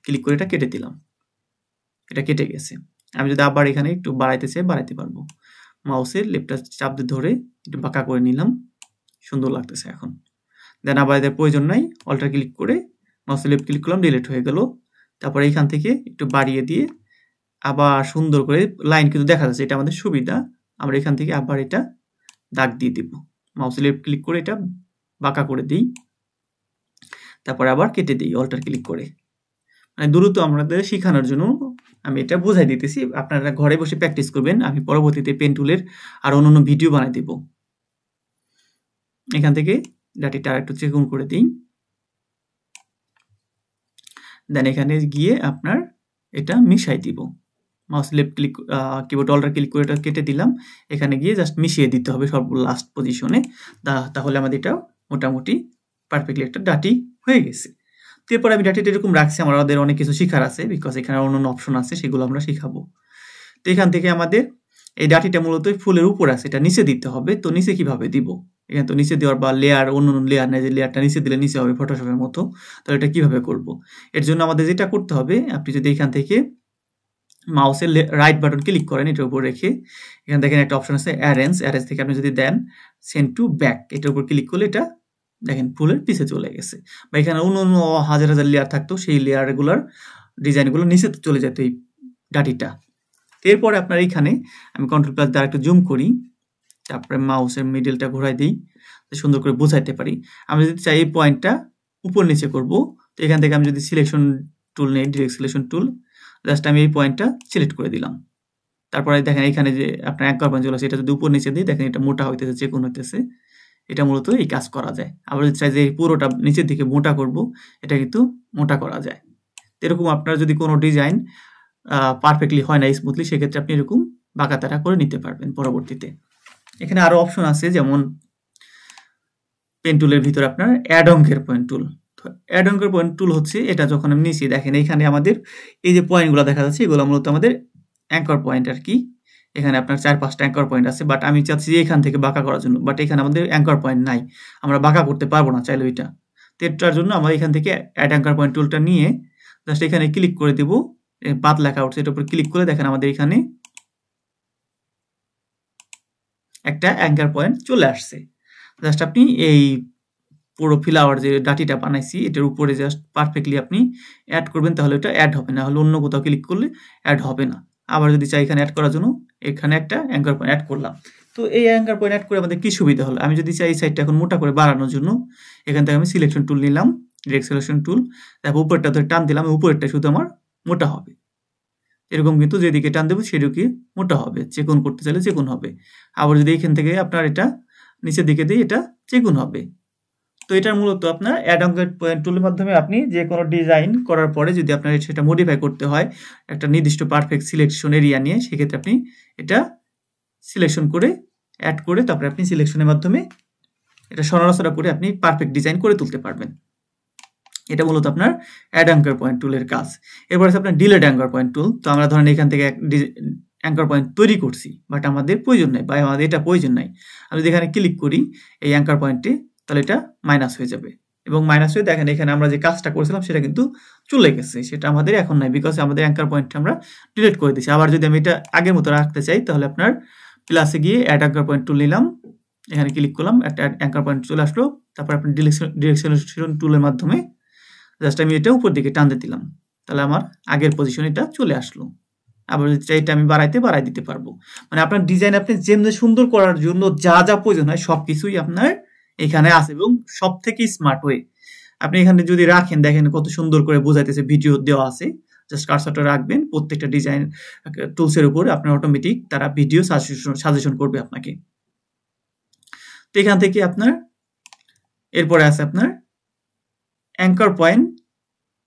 ক্লিক করে এটা কেটে দিলাম, এটা কেটে গেছে। আমি যদি আবার এখানে একটু বাড়াইতে চাই বাড়াইতে পারবো, মাউসের লেফটটা চাপ দিয়ে ধরে একটু বাঁকা করে নিলাম, সুন্দর লাগতেছে এখন। দেন আবার এদের প্রয়োজন নাই, অল্টার ক্লিক করে মাউসের লেফট ক্লিক করলাম, ডিলিট হয়ে গেল। তারপর এইখান থেকে একটু বাড়িয়ে দিয়ে আবার সুন্দর করে লাইন কিন্তু দেখা যাচ্ছে, এটা আমাদের সুবিধা। আমরা এখান থেকে আবার এটা দাগ দিয়ে দিব, মাউসের লেফট ক্লিক করে এটা বাঁকা করে দিই, তারপর আবার কেটে দিই অল্টার ক্লিক করে। মানে দ্রুত আমাদের শেখানোর জন্য আমি এটা বোঝাই দিতেছি, আপনারা ঘরে বসে প্র্যাকটিস করবেন। আমি পরবর্তীতে পেন টুলের আর অন্যান্য ভিডিও বানাই দেব। এখান থেকে ডাটিটা আর একটু চিকন করে দিই, দেন এখানে গিয়ে আপনার এটা মিশাই দিব। Mouse left click, keyboard alter click করে এটা কেটে দিলাম, এখানে গিয়ে জাস্ট মিশিয়ে দিতে হবে সব লাস্ট পজিশনে। তাহলে আমাদের এটা মোটামুটি পারফেক্টলি একটা ডাটি হয়ে গেছে। এরপর আমি ডাটিটা এরকম রাখছি, আমাদের অনেক কিছু শেখার আছে, বিকজ এখানে অন্যান্য অপশন আছে, সেগুলো আমরা শিখাবো। তো এখান থেকে আমাদের এই ডাটিটা মূলত ফুলের উপর আছে, এটা নিচে দিতে হবে। তো নিচে কিভাবে দিব? এখানে তো নিচে দেওয়ার বা লেয়ার অন্য লেয়ার নেই যে লেয়ারটা নিচে দিলে নিচে হবে ফটোশপের মতো। তাহলে এটা কিভাবে করব? এর জন্য আমাদের যেটা করতে হবে, আপনি যদি এখান থেকে মাউসের রাইট বাটন ক্লিক করেন এটার উপর রেখে, এখানে দেখেন একটা অপশন আছে অ্যারেঞ্জ থেকে আপনি যদি দেন সেন্ড টু ব্যাক, এটার উপর ক্লিক করলে এটা দেখেন ফুলের পিছে চলে গেছে। বা এখানে অন্য অন্য হাজার হাজার লেয়ার থাকতো, সেই লেয়ারগুলোর ডিজাইনগুলো নিচে চলে যেত এই ডাটিটা। এরপরে আপনার এইখানে আমি কন্ট্রোল প্লাস দ্বারা একটু জুম করি, তারপরে মাউসের মিডলটা ঘোরাই দিই, সুন্দর করে বোঝাইতে পারি। আমি যদি চাই এই পয়েন্টটা উপর নিচে করব, তো এখান থেকে আমি যদি সিলেকশন টুল নেই, ডিরেক্ট সিলেকশন টুল, জাস্ট আমি এই পয়েন্টটা সিলেক্ট করে দিলাম। তারপরে দেখেন এখানে যে আপনার অ্যাঙ্কার পয়েন্ট চলে আসে, এটা যদি উপর নিচে দিই দেখেন এটা মোটা হইতেছে, চিকন হইতেছে। এটা মূলত এই কাজ করা যায়। আবার যদি চাই যে এই পুরোটা নিচের দিকে মোটা করব, এটা কিন্তু মোটা করা যায়। এরকম আপনার যদি কোনো ডিজাইন পারফেক্টলি হয় না স্মুথলি, সেক্ষেত্রে আপনি এরকম বাঁকাতারা করে নিতে পারবেন পরবর্তীতে। এখানে আরো অপশন আছে, যেমন পেন টুলের ভিতরে আপনার অ্যাড অঙ্কের পয়েন্ট টুল। অ্যাড অঙ্কের পয়েন্ট টুল হচ্ছে এটা যখন আমি নিচ্ছি, দেখেন এখানে আমাদের এই যে পয়েন্টগুলো দেখা যাচ্ছে, এগুলো মূলত আমাদের অ্যাঙ্কর পয়েন্ট আর কি। এখানে আপনার 4-5টা অ্যাঙ্কর পয়েন্ট আছে, বাট আমি চাচ্ছি যে এখান থেকে বাঁকা করার জন্য, বাট এখানে আমাদের অ্যাঙ্কর পয়েন্ট নাই, আমরা বাঁকা করতে পারবো না চাইলে ওইটা। তো এটার জন্য আমরা এখান থেকে অ্যাড অ্যাঙ্কর পয়েন্ট টুলটা নিয়ে জাস্ট এখানে ক্লিক করে দেবো, পাত লেখা উঠছে, এটার উপর ক্লিক করে দেখেন আমাদের এখানে একটা অ্যাঙ্কার পয়েন্ট চলে আসছে। জাস্ট আপনি এই পুরো ফ্লাওয়ার যে ডাটিটা বানাইছি এটার উপরে জাস্ট পারফেক্টলি আপনি অ্যাড করবেন, তাহলে এটা অ্যাড হবে না, হলে অন্য কোথাও ক্লিক করলে অ্যাড হবে না। আবার যদি চাই এখানে অ্যাড করার জন্য এখানে একটা অ্যাঙ্কার পয়েন্ট অ্যাড করলাম। তো এই অ্যাঙ্কার পয়েন্ট অ্যাড করে আমাদের কি সুবিধা হলো, আমি যদি চাই এই সাইডটা এখন মোটা করে বাড়ানোর জন্য, এখান থেকে আমি সিলেকশন টুল নিলাম, ডিরেক্ট সিলেকশন টুল, তারপর উপরটা ধরে টান দিলাম, উপরেরটা শুধু আমার মোটা হবে। এরকম কিন্তু যেদিকে টান দেবো সেদিকে মোটা হবে, চিকন করতে চাইলে চিকন হবে। আবার যদি এখান থেকে আপনার এটা নিচের দিকে দিই, এটা চিকন হবে। তো এটার মূলত আপনার অ্যাড অঙ্কের পয়েন্ট টুলের মাধ্যমে আপনি যে কোনো ডিজাইন করার পরে যদি আপনার সেটা মডিফাই করতে হয় একটা নির্দিষ্ট পারফেক্ট সিলেকশন এরিয়া নিয়ে, সেক্ষেত্রে আপনি এটা সিলেকশন করে অ্যাড করে তারপরে আপনি সিলেকশনের মাধ্যমে এটা সরাসরি করে আপনি পারফেক্ট ডিজাইন করে তুলতে পারবেন। এটা মূলত আপনার অ্যাড অ্যাঙ্কার পয়েন্ট টুলের কাজ। এরপর আছে আপনার ডিলেট অ্যাঙ্কার পয়েন্ট টুল। তো আমরা ধরেন এখান থেকে অ্যাঙ্কার পয়েন্ট তৈরি করছি, বাট আমাদের প্রয়োজন নাই বা আমাদের এটা প্রয়োজন নাই। আমি যদি এখানে ক্লিক করি এই অ্যাঙ্কার পয়েন্টে, তাহলে এটা মাইনাস হয়ে যাবে, এবং মাইনাস হয়ে দেখেন এখানে আমরা যে কাজটা করেছিলাম সেটা কিন্তু চলে গেছে, সেটা আমাদের এখন নাই, বিকজ আমাদের অ্যাঙ্কার পয়েন্টটা আমরা ডিলিট করে দিয়েছি। আবার যদি আমি এটা আগের মতো রাখতে চাই, তাহলে আপনার প্লাসে গিয়ে অ্যাড অ্যাঙ্কার পয়েন্ট টুল নিলাম, এখানে ক্লিক করলাম, একটা অ্যাঙ্কার পয়েন্ট চলে আসলো। তারপর আপনি ডিরেক্ট সিলেকশন টুলের মাধ্যমে জাস্ট আমি এটা উপর দিকে টানতে দিলাম, তাহলে আমার আগের পজিশন এটা চলে আসলো। আবার যদি চাই এটা আমি বাড়াই দিতে পারবো। মানে আপনার ডিজাইন আপনি যেমনি সুন্দর করার জন্য যা যা প্রয়োজন হয় সবকিছুই আপনার এখানে আছে, এবং সব থেকে স্মার্ট ওয়ে। আপনি এখানে যদি রাখেন, দেখেন কত সুন্দর করে বোঝাইতেছে, ভিডিও দেওয়া আছে, জাস্ট কার্সারটা রাখবেন প্রত্যেকটা ডিজাইন টুলসের উপর, আপনার অটোমেটিক তারা ভিডিও সাজেশন করবে আপনাকে। তো এখান থেকে আপনার এরপরে আছে আপনার অ্যাঙ্কার পয়েন্ট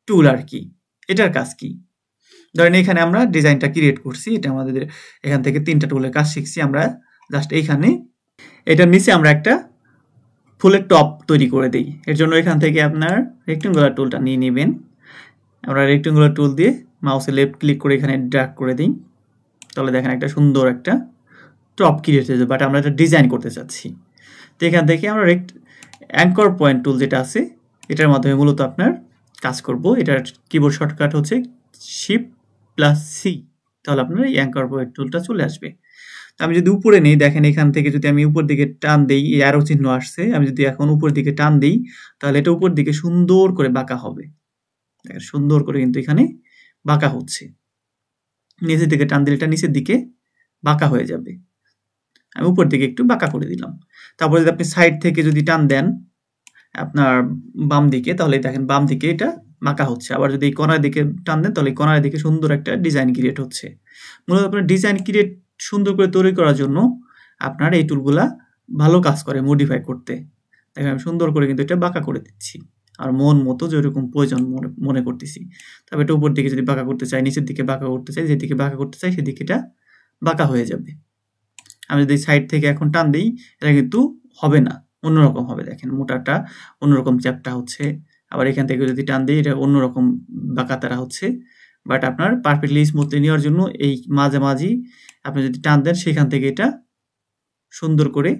টুল আর কি, এটার কাজ কি? ধরেন এখানে আমরা ডিজাইনটা ক্রিয়েট করছি, এটা আমাদের এখান থেকে 3টা টুলের কাজ শিখছি আমরা। জাস্ট এইখানে এটার নিচে আমরা একটা ফুলের টপ তৈরি করে দিই। এর জন্য এখান থেকে আপনার রেক্টেঙ্গুলার টুলটা নিয়ে নেবেন। আমরা রেক্টেঙ্গুলার টুল দিয়ে মাউসে লেফট ক্লিক করে এখানে ড্র্যাগ করে দিই, তাহলে দেখেন একটা সুন্দর একটা টপ ক্রিয়েট হয়ে যাবে, বাট আমরা এটা ডিজাইন করতে চাচ্ছি। তো এখান থেকে আমরা অ্যাঙ্কর পয়েন্ট টুল যেটা আছে এটার মাধ্যমে মূলত আপনার কাজ করব। এটার কিবোর্ড শর্টকাট হচ্ছে Shift+C, তাহলে আপনার এই অ্যাঙ্কর পয়েন্ট টুলটা চলে আসবে। আমি যদি উপরে নেই, দেখেন এখান থেকে যদি আমি উপর দিকে টান দেই, এই অ্যারো চিহ্ন আসছে, আমি যদি এখন উপর দিকে টান দিই, তাহলে এটা উপর দিকে সুন্দর করে বাঁকা হবে। দেখেন সুন্দর করে কিন্তু এখানে বাঁকা হচ্ছে। নিচের দিকে টান দিলে এটা নিচের দিকে বাঁকা হয়ে যাবে। আমি উপর দিকে একটু বাঁকা করে দিলাম। তারপরে যদি আপনি সাইড থেকে যদি টান দেন আপনার বাম দিকে, তাহলে দেখেন বাম দিকে এটা বাঁকা হচ্ছে। আবার যদি এই কর্নার দিকে টান দেন, তাহলে কর্নার দিকে সুন্দর একটা ডিজাইন ক্রিয়েট হচ্ছে। মূলত আপনার ডিজাইন ক্রিয়েট সুন্দর করে তৈরি করার জন্য আপনার এই টুলগুলা ভালো কাজ করে মডিফাই করতে। দেখেন আমি সুন্দর করে কিন্তু এটা বাঁকা করে দিচ্ছি, আর মন মতো যেরকম প্রয়োজন মনে করতেছি। তবে এটা উপর দিকে যদি বাঁকা করতে চাই, নিচের দিকে বাঁকা করতে চাই, যেদিকে বাঁকা করতে চাই সেদিকে এটা বাঁকা হয়ে যাবে। আমি যদি সাইড থেকে এখন টান দিই, এটা কিন্তু হবে না, অন্যরকম হবে। দেখেন মোটাটা অন্যরকম চ্যাপটা হচ্ছে, আবার এখান থেকে যদি টান দিই এটা অন্যরকম বাঁকা তারা হচ্ছে। বাট আপনার পারফেক্টলি স্মুথলি নেওয়ার জন্য এই মাঝামাঝি আপনি যদি টান দেন সেখান থেকে এটা সুন্দর করে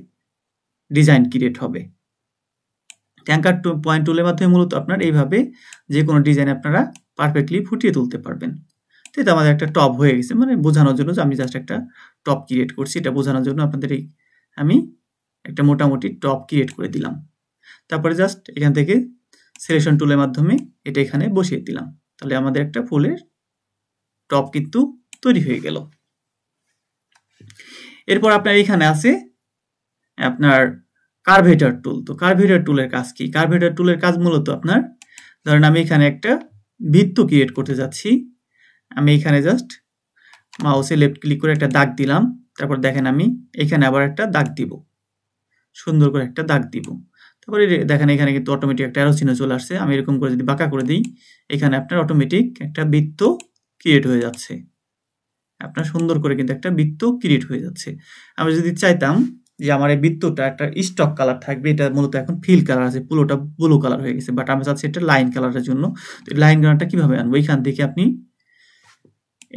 ডিজাইন ক্রিয়েট হবে। অ্যাঙ্কার পয়েন্ট টুলের মাধ্যমে মূলত আপনার এইভাবে যে কোনো ডিজাইন আপনারা পারফেক্টলি ফুটিয়ে তুলতে পারবেন। তো এটা আমাদের একটা টপ হয়ে গেছে, মানে বোঝানোর জন্য যে আমি জাস্ট একটা টপ ক্রিয়েট করছি, এটা বোঝানোর জন্য আপনাদের আমি একটা মোটামুটি টপ ক্রিয়েট করে দিলাম। তারপরে জাস্ট এখান থেকে সিলেকশন টুলের মাধ্যমে এটা এখানে বসিয়ে দিলাম, তাহলে আমাদের একটা ফুলের টপ কিন্তু তৈরি হয়ে গেল। এরপর আপনার এখানে আছে আপনার কার্ভেটার টুল। তো কার্ভেটার টুলের কাজ কি? কার্ভেটার টুলের কাজ মূলত আপনার, ধরেন আমি এখানে একটা বৃত্ত ক্রিয়েট করতে যাচ্ছি, আমি এখানে জাস্ট মাউসে লেফট ক্লিক করে একটা দাগ দিলাম, তারপর দেখেন আমি এখানে আবার একটা দাগ দিব, সুন্দর করে একটা দাগ দিব। তারপরে দেখেন এখানে কিন্তু অটোমেটিক একটা অ্যারো চিহ্ন চলে আসছে। আমি এরকম করে যদি বাঁকা করে দিই, এখানে আপনার অটোমেটিক একটা বৃত্ত ক্রিয়েট হয়ে যাচ্ছে, আপনার সুন্দর করে কিন্তু একটা বৃত্ত ক্রিয়েট হয়ে যাচ্ছে। আমি যদি চাইতাম যে আমার এই বৃত্তটা একটা স্টক কালার থাকবে, এটা মূলত এখন ফিল কালার আছে, পুরোটা ব্লু কালার হয়ে গেছে, বাট আমি চাচ্ছি এটা লাইন কালারের জন্য। তো লাইন কালারটা কিভাবে আনবো? এখান থেকে আপনি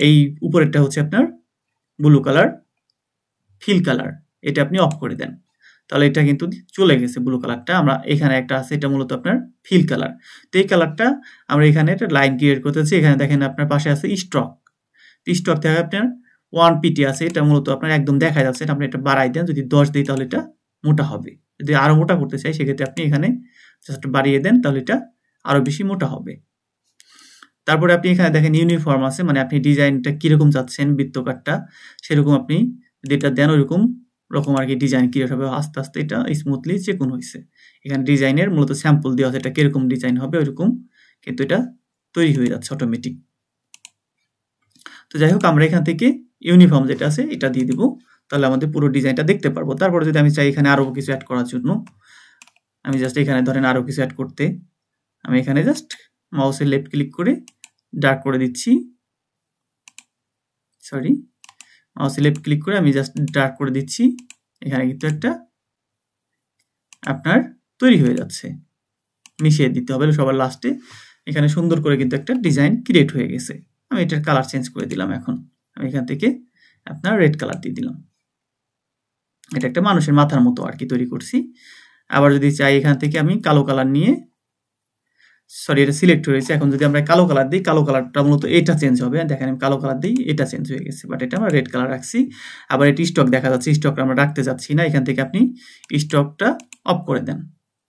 এই উপরেরটা হচ্ছে আপনার ব্লু কালার, ফিল কালার, এটা আপনি অফ করে দেন, তাহলে এটা কিন্তু চলে গেছে ব্লু কালারটা। আমরা এখানে একটা আছে, এটা মূলত আপনার ফিল কালার। তো এই কালারটা আমরা এখানে একটা লাইন ক্রিয়েট করতেছি। এখানে দেখেন আপনার পাশে আছে স্টক, স্টক থেকে আপনার 1 পিটি আছে, এটা মূলত আপনার একদম দেখা যাচ্ছে। আপনি এটা বাড়াই দেন, যদি 10 দিই তাহলে এটা মোটা হবে। যদি আরো মোটা করতে চাই সেক্ষেত্রে আপনি এখানে জাস্ট বাড়িয়ে দেন, তাহলে এটা আরো বেশি মোটা হবে। তারপরে আপনি এখানে দেখেন ইউনিফর্ম আছে, মানে আপনি ডিজাইনটা কিরকম চাচ্ছেন বৃত্তকারটা, সেরকম আপনি যদি এটা দেন ওইরকম আর কি ডিজাইন ক্রিয়েট হবে। আস্তে আস্তে এটা স্মুথলি চেকুন হয়েছে। এখানে ডিজাইনের মূলত স্যাম্পল দেওয়া আছে, এটা কিরকম ডিজাইন হবে ওইরকম কিন্তু এটা তৈরি হয়ে যাচ্ছে অটোমেটিক। তো যাই হোক, আমরা এখান থেকে ইউনিফর্ম যেটা আছে এটা দিয়ে দিব, তাহলে আমাদের পুরো ডিজাইনটা দেখতে পারবো। তারপরে যদি আমি চাই এখানে আরো কিছু অ্যাড করার জন্য, আমি জাস্ট এখানে ধরেন আরো কিছু অ্যাড করতে, আমি এখানে জাস্ট মাউসের লেফট ক্লিক করে ডার্ক করে দিচ্ছি, সরি মাউসের লেফট ক্লিক করে আমি জাস্ট ডার্ক করে দিচ্ছি। এখানে কিন্তু একটা আপনার তৈরি হয়ে যাচ্ছে, মিশিয়ে দিতে হবে সবার লাস্টে। এখানে সুন্দর করে কিন্তু একটা ডিজাইন ক্রিয়েট হয়ে গেছে। আমি এটার কালার চেঞ্জ করে দিলাম। এখন আমি এখান থেকে আপনার রেড কালার দিয়ে দিলাম, এটা একটা মানুষের মাথার মতো আর কি তৈরি করছি। আবার যদি চাই এখান থেকে আমি কালো কালার নিয়ে, সরি এটা সিলেক্ট হয়েছে, এখন যদি আমরা কালো কালার দিই, কালো কালারটা মূলত এটা চেঞ্জ হবে। দেখেন আমি কালো কালার দিই, এটা চেঞ্জ হয়ে গেছে, বাট এটা আমরা রেড কালার রাখছি। আবার এটি স্টক দেখা যাচ্ছে, স্টকটা আমরা রাখতে যাচ্ছি না, এখান থেকে আপনি স্টকটা অফ করে দেন,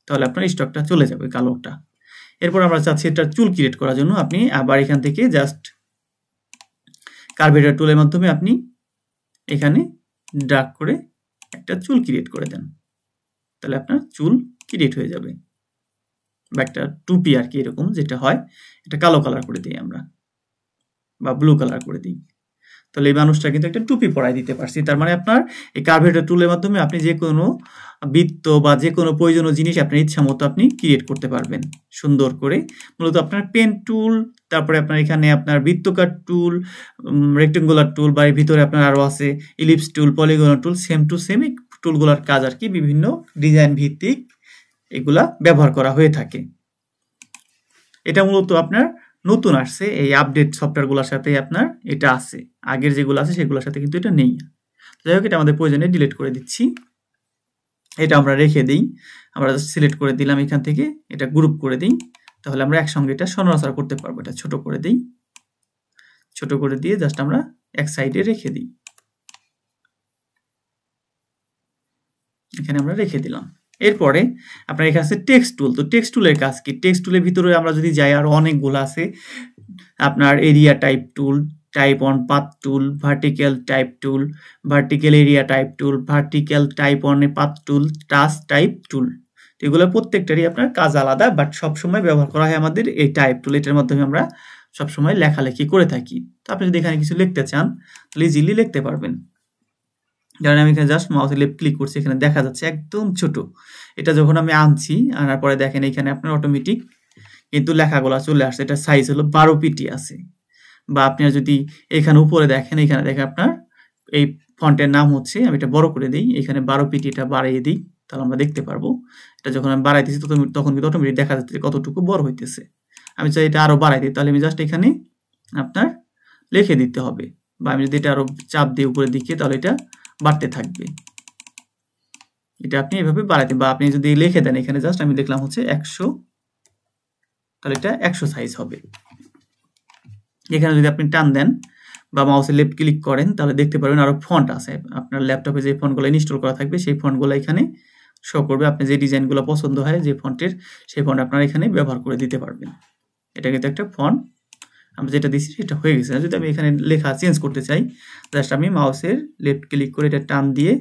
তাহলে আপনার স্টকটা চলে যাবে কালোটা। এরপর আমরা চাচ্ছি এটা চুল ক্রিয়েট করার জন্য, আপনি আবার এখান থেকে জাস্ট কার্ভেটার টুলের মাধ্যমে আপনি এখানে ড্র্যাগ করে একটা চুল ক্রিয়েট করে দেন, তাহলে আপনার চুল ক্রিয়েট হয়ে যাবে। বা একটা টুপি আর কি এরকম যেটা হয়, এটা কালো কালার করে দিই আমরা বা ব্লু কালার করে দিই, তাহলে এই মানুষটা কিন্তু একটা টুপি পরাই দিতে পারছি। তার মানে আপনার এই কার্ভেটার টুলের মাধ্যমে আপনি যে কোনো বৃত্ত বা যে কোনো প্রয়োজনীয় জিনিস আপনার ইচ্ছা মতো আপনি ক্রিয়েট করতে পারবেন সুন্দর করে। মূলত আপনার পেন টুল, তারপরে আপনার এখানে আপনার বৃত্তকার টুল, রেক্টেঙ্গুলার টুল, বা এর ভিতরে আপনার আরও আছে ellipse tool, polygonal tool, same to same এই টুলগুলোর কাজ আর কি বিভিন্ন ডিজাইন ভিত্তিক এগুলা ব্যবহার করা হয়ে থাকে। এটা মূলত আপনার নতুন আসছে, এই আপডেট সফটওয়্যারগুলোর সাথে আপনার এটা আছে, আগের যেগুলো আছে সেগুলোর সাথে কিন্তু এটা নেই। যাই হোক, এটা আমাদের প্রয়োজনে ডিলিট করে দিচ্ছি, এটা আমরা রেখে দিই। আমরা সিলেক্ট করে দিলাম এখান থেকে, এটা গ্রুপ করে দিই, তাহলে আমরা একসঙ্গে এটা সরাসরি করতে পারবো। এটা ছোট করে দিই, ছোট করে দিয়ে জাস্ট আমরা এক সাইডে রেখে দিই, এখানে আমরা রেখে দিলাম। এরপরে আপনার এখানে আছে টেক্সট টুল। তো টেক্সট টুলের কাজ কি? টেক্সট টুলের ভিতরে আমরা যদি যাই, আরো অনেকগুলো আছে। আপনার area type tool, type on path tool, vertical type tool, vertical area type tool, vertical type on a path tool, touch type টুল। এগুলো প্রত্যেকটারই আপনার কাজ আলাদা, বাট সবসময় ব্যবহার করা হয় আমাদের এই টাইপ টুল। এটার মাধ্যমে আমরা সবসময় লেখালেখি করে থাকি। তো আপনি যদি এখানে কিছু লিখতে চান তাহলে ইজিলি লিখতে পারবেন। যেমন আমি এখানে জাস্ট মাউসে লেফট ক্লিক করছি, এখানে দেখা যাচ্ছে একদম ছোট। এটা যখন আমি আনছি, আনার পরে দেখেন এখানে আপনার অটোমেটিক কিন্তু লেখাগুলো চলে আসছে। এটা সাইজ হলো 12 পিটি আছে। বা আপনার যদি এখানে উপরে দেখেন, এখানে দেখেন আপনার এই ফন্টের নাম হচ্ছে, আমি এটা বড় করে দিই, এখানে 12 পিটি এটা বাড়িয়ে দিই, তাহলে আমরা দেখতে পারবো। এটা যখন আমি বাড়াইতেছি তখন কিন্তু অটোমেটিক দেখা যাচ্ছে কতটুকু বড় হইতেছে। আমি চাই এটা আরো বাড়াই দিই, তাহলে আমি জাস্ট এখানে আপনার লিখে দিতে হবে, বা আমি যদি এটা আরো চাপ দিই উপরের দিকে তাহলে এটা বাড়তে থাকবে। এটা আপনি এভাবে বাড়াতে, বা আপনি যদি লিখে দেন এখানে জাস্ট আমি লিখলাম হচ্ছে 100, তাহলে এটা 100 সাইজ হবে। এখানে যদি আপনি টান দেন বা মাউসে লেফট ক্লিক করেন তাহলে দেখতে পারবেন আরো ফন্ট আছে। আপনার ল্যাপটপে যে ফন্টগুলো ইনস্টল করা থাকবে সেই ফন্টগুলো এখানে শো করবে। আপনি যে ডিজাইনগুলো পছন্দ হয় যে ফন্টের, সেই ফন্ট আপনারা এখানে ব্যবহার করে দিতে পারবেন। এটা কিন্তু একটা ফন্ট আমরা যেটা দিচ্ছি সেটা হয়ে গেছে। যদি আমি এখানে লেখা চেঞ্জ করতে চাই, জাস্ট আমি মাউসের লেফট ক্লিক করে এটা টান দিয়ে,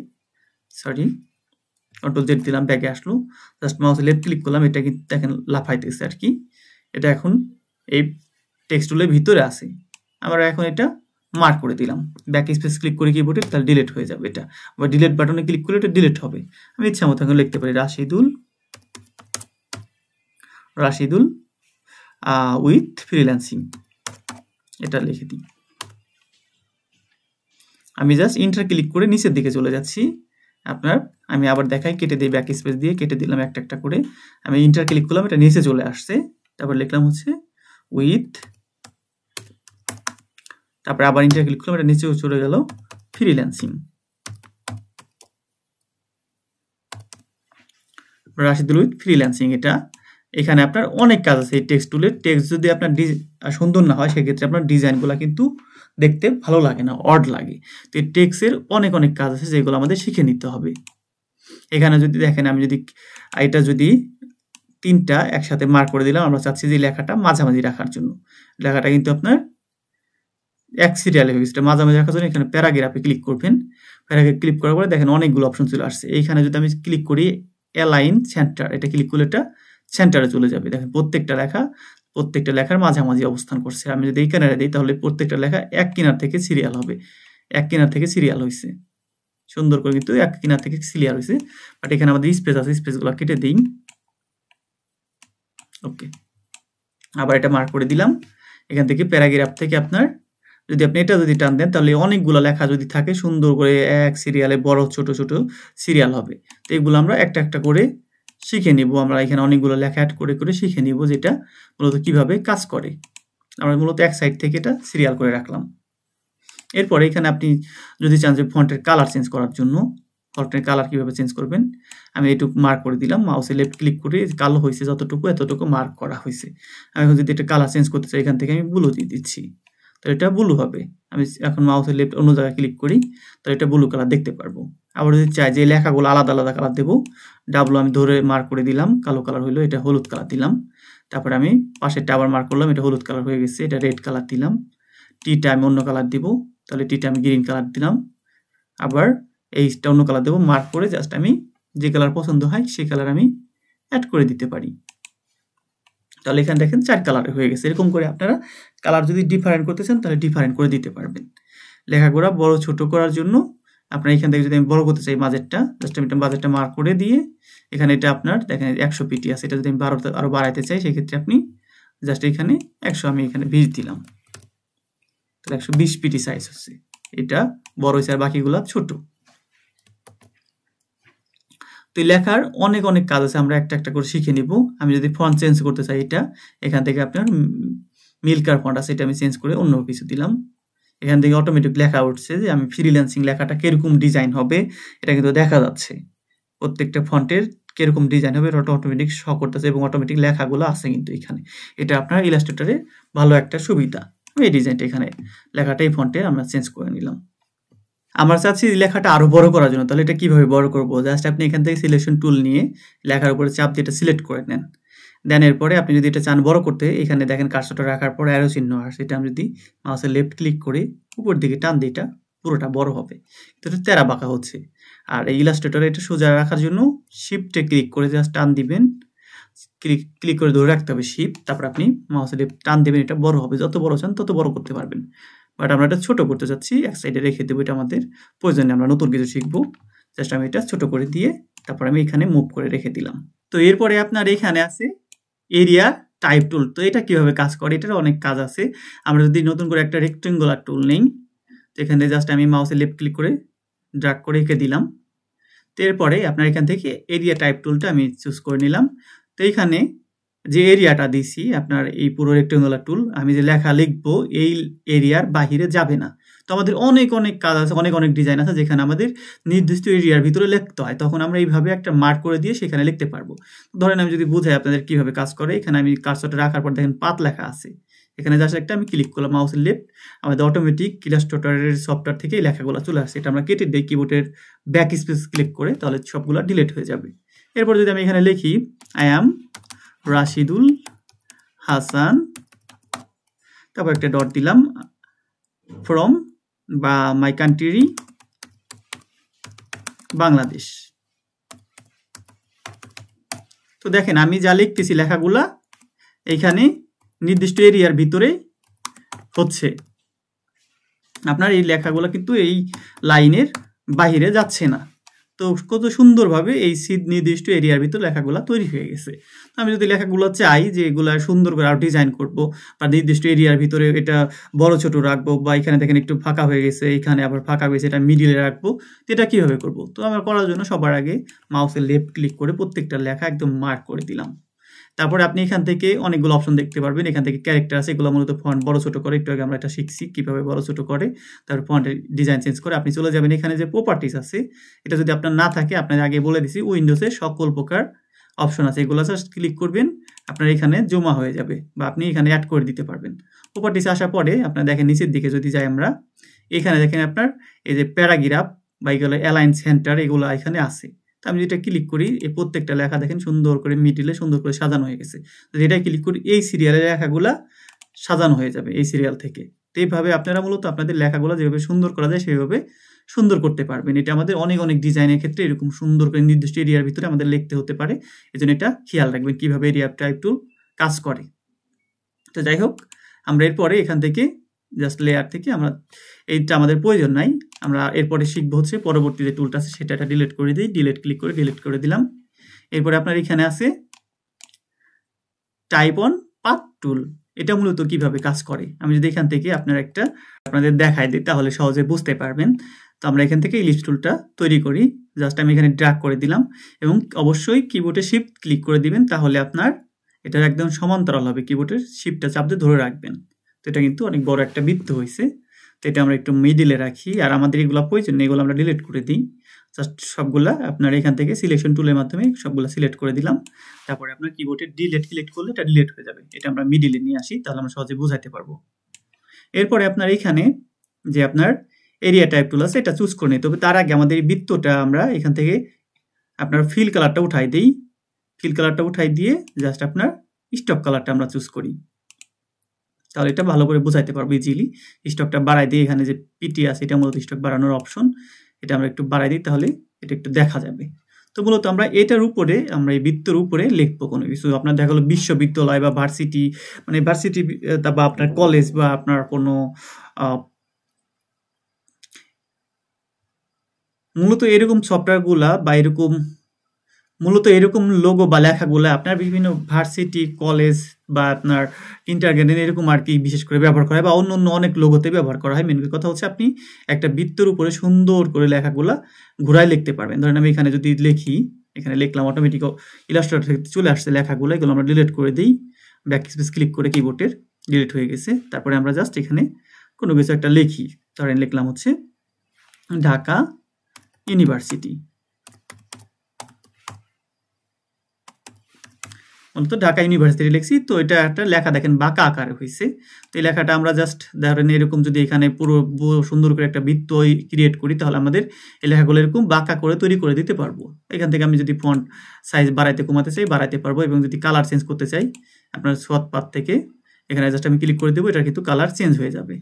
কন্ট্রোল জেড দিলাম, ব্যাকে আসলো, জাস্ট মাউসে লেফট ক্লিক করলাম, এটা কিন্তু দেখেন লাফাইতেছে আর কি। এটা এখন এই টেক্সট টুলের ভিতরে আছে। আমরা এখন এটা মার্ক করে দিলাম, ব্যাক স্পেস ক্লিক করে কিবোর্ডে, তাহলে ডিলিট হয়ে যাবে এটা, বা ডিলিট বাটনে ক্লিক করলে এটা ডিলিট হবে। আমি ইচ্ছা মতো এখন লিখতে পারি রাশিদুল উইথ ফ্রিল্যান্সিং, এটা লিখে দিই। আমি জাস্ট ইন্টার ক্লিক করে নিচের দিকে চলে যাচ্ছি। আমি আবার দেখাই, কেটে দিই, ব্যাক স্পেস দিয়ে কেটে দিলাম একটা একটা করে। আমি ইন্টার ক্লিক করলাম, এটা নিচে চলে আসছে। তারপর লিখলাম হচ্ছে উইথ, তারপরে আবার ইন্টার ক্লিক করলাম, এটা নিচেও চলে গেল ফ্রিল্যান্সিং। রাশিদুল উইথ ফ্রিল্যান্সিং, এটা এখানে আপনার অনেক কাজ আছে। এই টেক্সট টুলের টেক্সট যদি আপনার সুন্দর না হয় সেক্ষেত্রে আপনার ডিজাইনগুলো কিন্তু দেখতে ভালো লাগে না, অড লাগে। তো এই টেক্সটের অনেক অনেক কাজ আছে যেগুলো আমাদের শিখে নিতে হবে। এখানে যদি দেখেন, আমি যদি এটা যদি 3টা একসাথে মার্ক করে দিলাম, আমরা চাচ্ছি যে লেখাটা মাঝামাঝি রাখার জন্য। লেখাটা কিন্তু আপনার এক সিরিয়ালে হয়ে গেছে, মাঝামাঝি রাখার জন্য এখানে প্যারাগ্রাফে ক্লিক করবেন। প্যারাগ্রাফে ক্লিক করার পরে দেখেন অনেকগুলো অপশন চলে আসছে। এইখানে যদি আমি ক্লিক করি অ্যালাইন সেন্টার, এটা ক্লিক করলে এটা সেন্টারে চলে যাবে। দেখেন প্রত্যেকটা লেখার মাঝামাঝি অবস্থান করছে। আমি যদি এই কিনারে দিই তাহলে প্রত্যেকটা লেখা এক কিনার থেকে সিরিয়াল হবে, এক কিনার থেকে সিরিয়াল হয়েছে সুন্দর করে, কিন্তু এক কিনার থেকে সিরিয়াল হয়েছে। বাট এখানে আমাদের স্পেস আছে, স্পেসগুলো কেটে দিই। ওকে, আবার এটা মার্ক করে দিলাম। এখান থেকে প্যারাগ্রাফ থেকে আপনার যদি আপনি এটা যদি টান দেন তাহলে অনেকগুলো লেখা যদি থাকে সুন্দর করে এক সিরিয়ালে বড় ছোট ছোট সিরিয়াল হবে। তো এগুলো আমরা একটা একটা করে শিখে নিব। আমরা এখানে অনেকগুলো লেখা অ্যাড করে করে শিখে নিব যেটা মূলত কিভাবে কাজ করে। আমরা মূলত এক সাইড থেকে এটা সিরিয়াল করে রাখলাম। এরপরে এখানে আপনি যদি চান যে ফন্টের কালার চেঞ্জ করার জন্য, ফন্টের কালার কিভাবে চেঞ্জ করবেন, আমি এইটুকু মার্ক করে দিলাম, মাউসে লেফট ক্লিক করে কালো হয়েছে যতটুকু এতটুকু মার্ক করা হয়েছে। আমি এখন যদি এটা কালার চেঞ্জ করতে চাই এখান থেকে আমি ব্লু দিয়ে দিচ্ছি, তো এটা ব্লু হবে। আমি এখন মাউসের লেফট অন্য জায়গায় ক্লিক করি, তো এটা ব্লু কালার দেখতে পারবো। আবার যদি চাই যে লেখাগুলো আলাদা আলাদা কালার দেবো, ডাবল আমি ধরে মার্ক করে দিলাম, কালো কালার হইলো, এটা হলুদ কালার দিলাম। তারপরে আমি পাশেরটা আবার মার্ক করলাম, এটা হলুদ কালার হয়ে গেছে, এটা রেড কালার দিলাম। টিটা আমি অন্য কালার দিব, তাহলে টিটা আমি গ্রিন কালার দিলাম। আবার এইটা অন্য কালার দেবো, মার্ক করে জাস্ট আমি যে কালার পছন্দ হয় সেই কালার আমি অ্যাড করে দিতে পারি। তাহলে এখানে দেখেন 4 কালারে হয়ে গেছে। এরকম করে আপনারা কালার যদি ডিফারেন্ট করতে চান তাহলে ডিফারেন্ট করে দিতে পারবেন। লেখাগুলো বড় ছোট করার জন্য আপনার এখান থেকে যদি আমি বড় করতে চাই বাজেটটা, জাস্ট আমি বাজেটটা মার্ক করে দিয়ে এখানে এটা আপনার দেখেন 100 পিটি আছে, এটা যদি আমি আরো বাড়াইতে চাই সেক্ষেত্রে আপনি জাস্ট এখানে 100 আমি এখানে 20 দিলাম, তাহলে 120 পিটি সাইজ হচ্ছে। এটা বড় হয়েছে আর বাকিগুলা ছোট। তো লেখার অনেক অনেক কাজ আছে, আমরা একটা একটা করে শিখে নিব। আমি যদি ফন্ট চেঞ্জ করতে চাই, এটা এখান থেকে আপনার মিল্কার ফন্ট আছে, এটা আমি চেঞ্জ করে অন্য কিছু দিলাম। এখান থেকে অটোমেটিক লেখা উঠছে যে আমি ফ্রিল্যান্সিং লেখাটা কিরকম ডিজাইন হবে এটা কিন্তু দেখা যাচ্ছে। প্রত্যেকটা ফন্টের কিরকম ডিজাইন হবে এটা অটোমেটিক শো করতেছে, এবং অটোমেটিক লেখাগুলো আছে কিন্তু এখানে। এটা আপনার ইলাস্ট্রেটরে ভালো একটা সুবিধা। এই ডিজাইনটা এখানে লেখাটা এই ফন্টে আমরা চেঞ্জ করে নিলাম। আমরা চাচ্ছি লেখাটা আরো বড় করার জন্য, তাহলে এটা কিভাবে বড় করব? জাস্ট আপনি এখান থেকে সিলেকশন টুল নিয়ে লেখার উপরে চাপ দিয়ে এটা সিলেক্ট করে নেন। দেন এরপরে আপনি যদি এটা চান বড় করতে, এখানে দেখেন কার্সরটা রাখার পর অ্যারো চিহ্ন আসছে, এটা আমি যদি মাউসের লেফট ক্লিক করে উপর দিকে টান দিই এটা পুরোটা বড় হবে, তো এটা তেরা বাঁকা হচ্ছে। আর এই ইলাস্ট্রেটরে এটা সোজা রাখার জন্য শিফটে ক্লিক করে জাস্ট টান দিবেন, ক্লিক করে ধরে রাখতে হবে শিফট, তারপর আপনি মাউসের লেফট টান দিবেন, এটা বড় হবে। যত বড় চান তত বড় করতে পারবেন, বাট আমরা এটা ছোট করতে চাচ্ছি, এক সাইডে রেখে দেবো, এটা আমাদের প্রয়োজনে আমরা নতুন কিছু শিখবো। জাস্ট আমি এটা ছোট করে দিয়ে তারপর আমি এখানে মুভ করে রেখে দিলাম। তো এরপরে আপনার এখানে আছে এরিয়া টাইপ টুল। তো এটা কিভাবে কাজ করে, এটার অনেক কাজ আছে। আমরা যদি নতুন করে একটা রেক্টেঙ্গুলার টুল নেই, তো এখানে জাস্ট আমি মাউসে লেফট ক্লিক করে ড্র্যাগ করে রেখে দিলাম। তো এরপরে আপনার এখান থেকে এরিয়া টাইপ টুলটা আমি চুজ করে নিলাম। তো এখানে যে এরিয়াটা দিছি আপনার এই পুরো রেক্টেঙ্গুলার টুল, আমি যে লেখা লিখবো এই এরিয়ার বাহিরে যাবে না। তো আমাদের অনেক কাজ আছে, অনেক ডিজাইন আছে যেখানে আমাদের নির্দিষ্ট এরিয়ার ভিতরে লিখতে হয়, তখন আমরা এইভাবে একটা মার্ক করে দিয়ে সেখানে লিখতে পারবো। ধরেন আমি যদি বুঝাই আপনাদের কিভাবে কাজ করে, এখানে আমি কার্সরটা রাখার পর দেখেন পাত লেখা আছে, এখানে জাস্ট একটা আমি ক্লিক করলাম মাউসের লেফট, আমাদের অটোমেটিক ইলাস্ট্রেটরের সফটওয়্যার থেকে এই লেখাগুলো চলে আসছে। এটা আমরা কেটে দিই কিবোর্ডের ব্যাক স্পেস ক্লিক করে, তাহলে সবগুলো ডিলিট হয়ে যাবে। এরপর যদি আমি এখানে লিখি আই অ্যাম রাশিদুল হাসান, তারপর একটা ডট দিলাম, ফ্রম বা মাই কান্ট্রি বাংলাদেশ। তো দেখেন আমি যা লিখতেছি লেখাগুলা এইখানে নির্দিষ্ট এরিয়ার ভিতরে হচ্ছে, আপনার এই লেখাগুলো কিন্তু এই লাইনের বাহিরে যাচ্ছে না। তো কত সুন্দরভাবে এই নির্দিষ্ট এরিয়ার ভিতর লেখাগুলো তৈরি হয়ে গেছে। আমি যদি লেখাগুলো চাই যে এগুলা সুন্দর করে আরো ডিজাইন করব বা নির্দিষ্ট এরিয়ার ভিতরে এটা বড় ছোট রাখবো, বা এখানে দেখেন একটু ফাঁকা হয়ে গেছে, এখানে আবার ফাঁকা হয়েছে, এটা মিডিলে রাখবো, তো এটা কিভাবে করব? তো আমরা করার জন্য সবার আগে মাউসের লেফট ক্লিক করে প্রত্যেকটা লেখা একদম মার্ক করে দিলাম। তারপরে আপনি এখান থেকে অনেকগুলো অপশন দেখতে পারবেন, এখান থেকে ক্যারেক্টার আছে, এগুলো মূলত ফন্ট বড় ছোট করে, একটু আগে আমরা এটা শিখছি কিভাবে বড় ছোট করে, তারপর ফন্টের ডিজাইন চেঞ্জ করে আপনি চলে যাবেন এখানে যে প্রপার্টিস আছে, এটা যদি আপনার না থাকে আপনার আগে বলে দিছি উইন্ডোজে সকল প্রকার অপশন আছে, এগুলো জাস্ট ক্লিক করবেন, আপনার এখানে জমা হয়ে যাবে বা আপনি এখানে অ্যাড করে দিতে পারবেন। প্রপার্টিস আসার পরে আপনার দেখেন নিচের দিকে যদি যাই আমরা, এখানে দেখেন আপনার এই যে প্যারাগ্রাফ বা এগুলো অ্যালাইন সেন্টার এগুলো এখানে আছে। তো আমি যেটা ক্লিক করি এই প্রত্যেকটা লেখা দেখেন সুন্দর করে মিডিলে সুন্দর করে সাজানো হয়ে গেছে। তো যেটা ক্লিক করি এই সিরিয়ালের লেখাগুলা সাজানো হয়ে যাবে এই সিরিয়াল থেকে। তো এইভাবে আপনারা মূলত আপনাদের লেখাগুলো যেভাবে সুন্দর করা যায় সেভাবে সুন্দর করতে পারবেন। এটা আমাদের অনেক ডিজাইনের ক্ষেত্রে এরকম সুন্দর করে নির্দিষ্ট এরিয়ার ভিতরে আমাদের লিখতে হতে পারে, এজন্য এটা খেয়াল রাখবেন কিভাবে এরিয়া টাইপ টুল কাজ করে। তো যাই হোক, আমরা এরপরে এখান থেকে জাস্ট লেয়ার থেকে আমরা এইটা আমাদের প্রয়োজন নাই, আমরা এরপরে শিখবো হচ্ছে পরবর্তী যে টুলটা আছে সেটা ডিলিট করে দিই, ডিলিট ক্লিক করে ডিলিট করে দিলাম। এরপরে আপনার এখানে আছে টাইপ অন পাথ টুল, এটা মূলত কিভাবে কাজ করে আমি যদি এখান থেকে আপনাদের দেখাই দিই তাহলে সহজে বুঝতে পারবেন। তো আমরা এখান থেকে ইলিপস টুলটা তৈরি করি, জাস্ট আমি এখানে ড্র্যাগ করে দিলাম এবং অবশ্যই কিবোর্ডে শিফট ক্লিক করে দিবেন, তাহলে আপনার এটা একদম সমান্তরাল হবে, কিবোর্ডের শিফটটা চাপ দিয়ে ধরে রাখবেন। তো এটা কিন্তু অনেক বড় একটা বৃত্ত হয়েছে, তো এটা আমরা একটু মিডিলে রাখি, আর আমাদের এগুলো প্রয়োজন নেই, এগুলো আমরা ডিলিট করে দিই। জাস্ট সবগুলা আপনার এখান থেকে সিলেকশন টুলের মাধ্যমে সবগুলো সিলেক্ট করে দিলাম, তারপরে আপনার কিবোর্ডে ডিলিট ক্লিক করলে এটা ডিলিট হয়ে যাবে। এটা আমরা মিডিলে নিয়ে আসি, তাহলে আমরা সহজে বুঝাইতে পারবো। এরপরে আপনার এখানে যে আপনার এরিয়া টাইপ টুল আছে এটা চুজ করে নিই, তবে তার আগে আমাদের এই বৃত্তটা আমরা এখান থেকে আপনার ফিল কালারটা উঠাই দিই, ফিল কালারটা উঠাই দিয়ে জাস্ট আপনার স্টক কালারটা আমরা চুজ করি, তাহলে এটা ভালো করে বুঝাইতে পারবো ইজিলি। স্টকটা বাড়াই দিই, এখানে যে পিটি আছে এটা মূলত স্টক বাড়ানোর অপশন, এটা আমরা একটু বাড়াই দিই তাহলে এটা একটু দেখা যাবে। তো মূলত আমরা এটার উপরে আমরা এই বৃত্তের উপরে লিখবো কোনো কিছু, আপনার দেখা গেলো বিশ্ববিদ্যালয় বা ভার্সিটি, মানে ভার্সিটি বা আপনার কলেজ বা আপনার কোনো মূলত এরকম সফটওয়্যারগুলা বা মূলত এরকম লোগো বা লেখাগুলো আপনার বিভিন্ন ভার্সিটি কলেজ বা আপনার ইন্টারগ্রেডেন এরকম আর কি বিশেষ করে ব্যবহার করা হয়, বা অন্য অনেক লোগোতে ব্যবহার করা হয়। মেন কথা হচ্ছে আপনি একটা বৃত্তের উপরে সুন্দর করে লেখাগুলা ঘুরায় লিখতে পারবেন। ধরেন আমি এখানে যদি লিখি, এখানে লিখলাম, অটোমেটিক ইলাস্ট্রেটর থেকে চলে আসছে লেখাগুলো, এগুলো আমরা ডিলিট করে দিই, ব্যাক স্পেস ক্লিক করে কিবোর্ডের ডিলিট হয়ে গেছে। তারপরে আমরা জাস্ট এখানে কোনো কিছু একটা লিখি, ধরেন লিখলাম হচ্ছে ঢাকা ইউনিভার্সিটি, মূলত ঢাকা ইউনিভার্সিটি লিখছি। তো এটা একটা লেখা দেখেন বাঁকা আকারে হয়েছে, তো এই লেখাটা আমরা জাস্ট ধরেন এরকম যদি এখানে পুরো সুন্দর করে একটা বৃত্ত ক্রিয়েট করি, তাহলে আমাদের এই লেখাগুলো এরকম বাঁকা করে তৈরি করে দিতে পারবো। এখান থেকে আমি যদি ফন্ট সাইজ বাড়াইতে কমাতে চাই বাড়াইতে পারবো, এবং যদি কালার চেঞ্জ করতে চাই আপনার সোয়াত পাত থেকে এখানে জাস্ট আমি ক্লিক করে দেবো, এটা কিন্তু কালার চেঞ্জ হয়ে যাবে।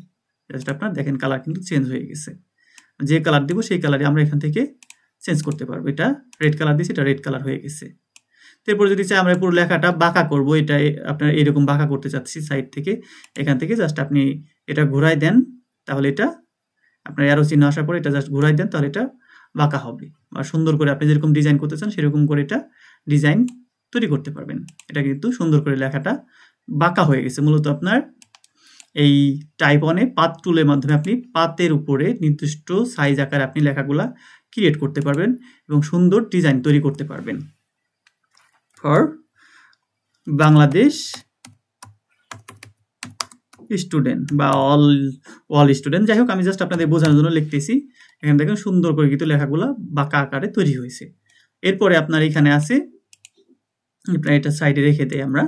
জাস্ট আপনার দেখেন কালার কিন্তু চেঞ্জ হয়ে গেছে, যে কালার দিব সেই কালারে আমরা এখান থেকে চেঞ্জ করতে পারবো। এটা রেড কালার দিয়েছি, এটা রেড কালার হয়ে গেছে। এরপর যদি চাই আমরা পুরো লেখাটা বাঁকা করবো, এটা আপনার এরকম বাঁকা করতে চাচ্ছি সাইড থেকে, এখান থেকে জাস্ট আপনি এটা ঘুরাই দেন, তাহলে এটা আপনার অ্যারো চিহ্ন আসার পরে এটা জাস্ট ঘুরাই দেন, তাহলে এটা বাঁকা হবে। আর সুন্দর করে আপনি যেরকম ডিজাইন করতে চান সেরকম করে এটা ডিজাইন তৈরি করতে পারবেন। এটা কিন্তু সুন্দর করে লেখাটা বাঁকা হয়ে গেছে। মূলত আপনার এই টাইপ অনে পাথ টুলের মাধ্যমে আপনি পাতের উপরে নির্দিষ্ট সাইজ আকারে আপনি লেখাগুলা ক্রিয়েট করতে পারবেন এবং সুন্দর ডিজাইন তৈরি করতে পারবেন। ফর বাংলাদেশ স্টুডেন্ট বা অল স্টুডেন্ট, যাই হোক আমি জাস্ট আপনাদের বোঝানোর জন্য লিখতেছি। এখানে দেখেন সুন্দর করে কিন্তু লেখাগুলো বাঁকা আকারে তৈরি হয়েছে। এরপরে আপনার এখানে আছে, আপনার এটা সাইডে রেখে দেই আমরা।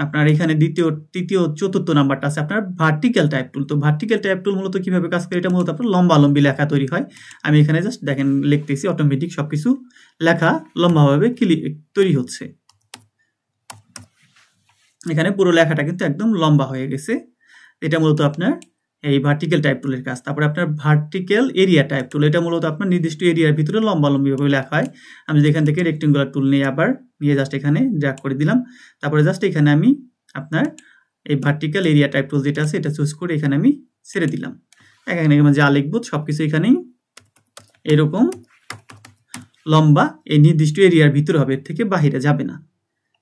আপনার এখানে দ্বিতীয়, তৃতীয়, চতুর্থ নাম্বারটা আছে আপনার ভার্টিক্যাল টাইপ টুল। তো ভার্টিক্যাল টাইপ টুল মূলত কিভাবে কাজ করে, এটা মূলত আপনার লম্বালম্বি লেখা তৈরি হয়। আমি এখানে জাস্ট দেখেন লিখতেছি, অটোমেটিক সবকিছু লেখা লম্বাভাবে তৈরি হচ্ছে। এখানে পুরো লেখাটা কিন্তু একদম লম্বা হয়ে গেছে। এটা মূলত আপনার এই ভার্টিক্যাল টাইপ টুলের কাজ। তারপরে আপনার ভার্টিক্যাল এরিয়া টাইপ টুল, এটা মূলত আপনার নির্দিষ্ট এরিয়ার ভিতরে লম্বালম্বিভাবে লেখা হয়। আমি যেখান থেকে রেক্টেঙ্গুলার টুল নিয়ে আবার নিয়ে জাস্ট এখানে ড্র্যাগ করে দিলাম। তারপরে জাস্ট এখানে আমি আপনার এই ভার্টিক্যাল এরিয়া টাইপ টুল যেটা আছে এটা চুজ করে এখানে আমি ছেড়ে দিলাম। এখানে যা লিখবো সবকিছু এখানেই এরকম লম্বা এই নির্দিষ্ট এরিয়ার ভিতরে হবে, এর থেকে বাহিরে যাবে না।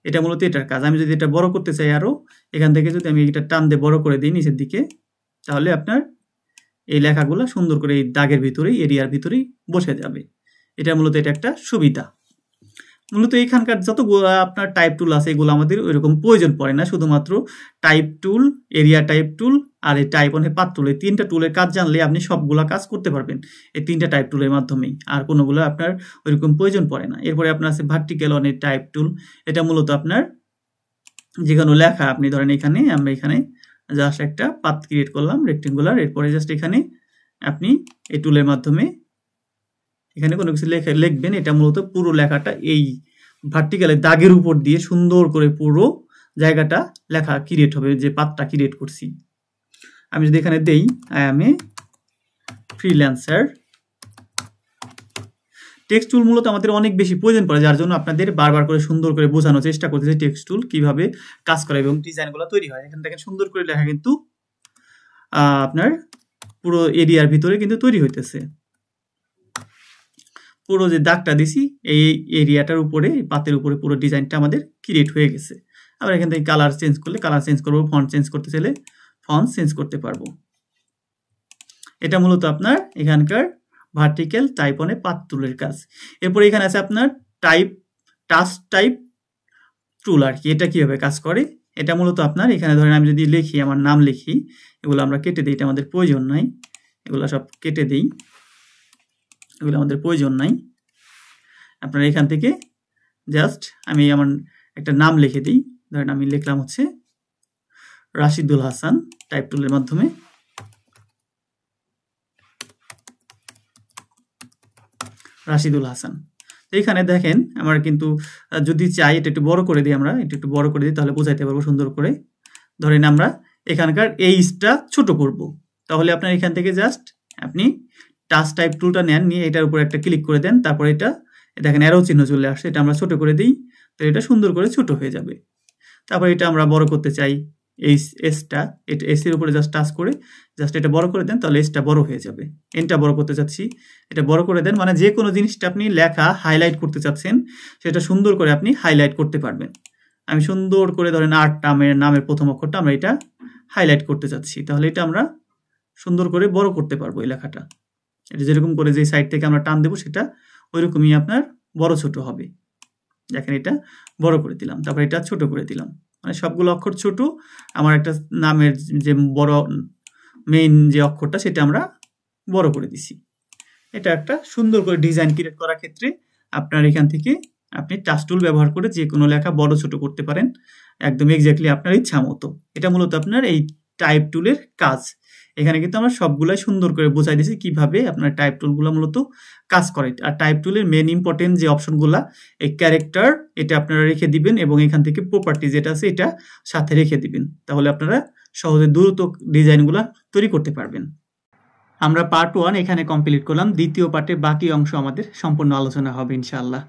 এটা মূলত এটার কাজ। আমি যদি এটা বড় করতে চাই আরো, এখান থেকে যদি আমি এটা টান দিয়ে বড় করে দিই নিচের দিকে, তাহলে আপনার এই লেখাগুলো সুন্দর করে এই দাগের ভিতরেই, এরিয়ার ভিতরেই বসে যাবে। এটা মূলত এটা একটা সুবিধা। মূলত এখানকার যতগুলো আপনার টাইপ টুল আছে এগুলো আমাদের ওইরকম প্রয়োজন পড়ে না। শুধুমাত্র type tool, area type tool আর এই টাইপ অন পাথ টুল, এই তিনটা টুলের কাজ জানলে আপনি সবগুলা কাজ করতে পারবেন এই তিনটা টাইপ টুলের মাধ্যমেই। আর কোনোগুলো আপনার ওইরকম প্রয়োজন পড়ে না। এরপরে আপনার আছে ভার্টিক্যাল অন টাইপ টুল। এটা মূলত আপনার যে কোনো লেখা, আপনি ধরেন এখানে আমরা এখানে জাস্ট একটা পাথ ক্রিয়েট করলাম রেক্টেঙ্গুলার। এরপরে জাস্ট এখানে আপনি এই টুলের মাধ্যমে এখানে কোনো কিছু লিখবেন। এটা মূলত পুরো লেখাটা এই ভার্টিক্যালের দাগের উপর দিয়ে সুন্দর করে পুরো জায়গাটা লেখা ক্রিয়েট হবে, যে পাথটা ক্রিয়েট করছি। আমি যদি এখানে দেই I M a freelancer, text tool মূলত আমাদের অনেক বেশি প্রয়োজন পড়ে, যার জন্য আপনাদের বারবার করে সুন্দর করে বোঝানোর চেষ্টা করতেছি টেক্সট টুল কিভাবে কাজ করে এবং ডিজাইনগুলো তৈরি হয়। এখান থেকে সুন্দর করে লেখা কিন্তু আপনার পুরো এরিয়ার ভিতরে কিন্তু তৈরি হইতেছে। পুরো যে দাগটা দিছি এই এরিয়াটার উপরে, পাতের উপরে পুরো ডিজাইনটা আমাদের ক্রিয়েট হয়ে গেছে। আবার এখান থেকে কালার চেঞ্জ করলে কালার চেঞ্জ করবো, ফন্ট চেঞ্জ করতে চাইলে ফন্ট চেঞ্জ করতে পারবো। এটা মূলত আপনার এখানকার ভার্টিক্যাল টাইপ অনে পাথ টুলের কাজ। এরপরে এখানে আছে আপনার টাস্ক টাইপ টুল আর কি। এটা কিভাবে কাজ করে, এটা মূলত আপনার এখানে ধরেন আমি যদি লিখি, আমার নাম লিখি, এগুলো আমরা কেটে দিই, এটা আমাদের প্রয়োজন নাই, এগুলো সব কেটে দিই, এগুলো আমাদের প্রয়োজন নাই। আপনারা এখান থেকে জাস্ট আমি আমার একটা নাম লিখে দিই, ধরেন আমি লিখলাম হচ্ছে রাশিদুল হাসান টাইপ টুলের মাধ্যমে। রাশিদুল হাসান, এইখানে দেখেন আমার কিন্তু যদি চাই এটা একটু বড় করে দিই, আমরা এটা একটু বড় করে দিই, তাহলে বোঝাইতে পারবো সুন্দর করে। ধরেন আমরা এখানকার এইটা ছোট করব, তাহলে আপনার এখান থেকে জাস্ট আপনি টাচ টাইপ টুলটা নেন, নিয়ে এটার উপর একটা ক্লিক করে দেন, তারপর এটা দেখেন অ্যারো চিহ্ন চলে আসছে, এটা আমরা ছোট করে দিই, তো এটা সুন্দর করে ছোট হয়ে যাবে। তারপর এটা আমরা বড় করতে চাই, এই এসটা, এটা এস এর উপরে জাস্ট টাচ করে জাস্ট এটা বড় করে দেন, তাহলে এসটা বড় হয়ে যাবে। এনটা বড় করতে চাচ্ছি, এটা বড় করে দেন, মানে যে কোনো জিনিসটা আপনি লেখা হাইলাইট করতে চাচ্ছেন সেটা সুন্দর করে আপনি হাইলাইট করতে পারবেন। আমি সুন্দর করে ধরেন আর্ট নামের প্রথম অক্ষরটা আমরা এটা হাইলাইট করতে চাচ্ছি, তাহলে এটা আমরা সুন্দর করে বড় করতে পারবো এই লেখাটা। এটা যেরকম করে যে সাইড থেকে আমরা টান দেবো সেটা ওইরকমই আপনার বড় ছোট হবে। দেখেন এটা বড় করে দিলাম, তারপর এটা ছোট করে দিলাম, মানে সবগুলো অক্ষর ছোট, আমার একটা নামের যে বড় মেইন যে অক্ষরটা সেটা আমরা বড় করে দিছি। এটা একটা সুন্দর করে ডিজাইন ক্রিয়েট করার ক্ষেত্রে আপনার এখান থেকে আপনি টাচ টুল ব্যবহার করে যে কোনো লেখা বড় ছোট করতে পারেন একদম এক্স্যাক্টলি আপনার ইচ্ছা মতো। এটা মূলত আপনার এই টাইপ টুলের কাজ। এখানে কিন্তু আমরা সবগুলাই সুন্দর করে বোঝাই দিয়েছি কিভাবে আপনার টাইপ টুলগুলো মূলত কাজ করে। আর টাইপ টুলের মেন ইম্পর্টেন্ট যে অপশনগুলা, এই ক্যারেক্টার এটা আপনারা রেখে দিবেন এবং এখান থেকে প্রপার্টি যেটা আছে এটা সাথে রেখে দিবেন, তাহলে আপনারা সহজে দ্রুত ডিজাইনগুলা তৈরি করতে পারবেন। আমরা পার্ট 1 এখানে কমপ্লিট করলাম। দ্বিতীয় পার্টে বাকি অংশ আমাদের সম্পূর্ণ আলোচনা হবে ইনশাআল্লাহ।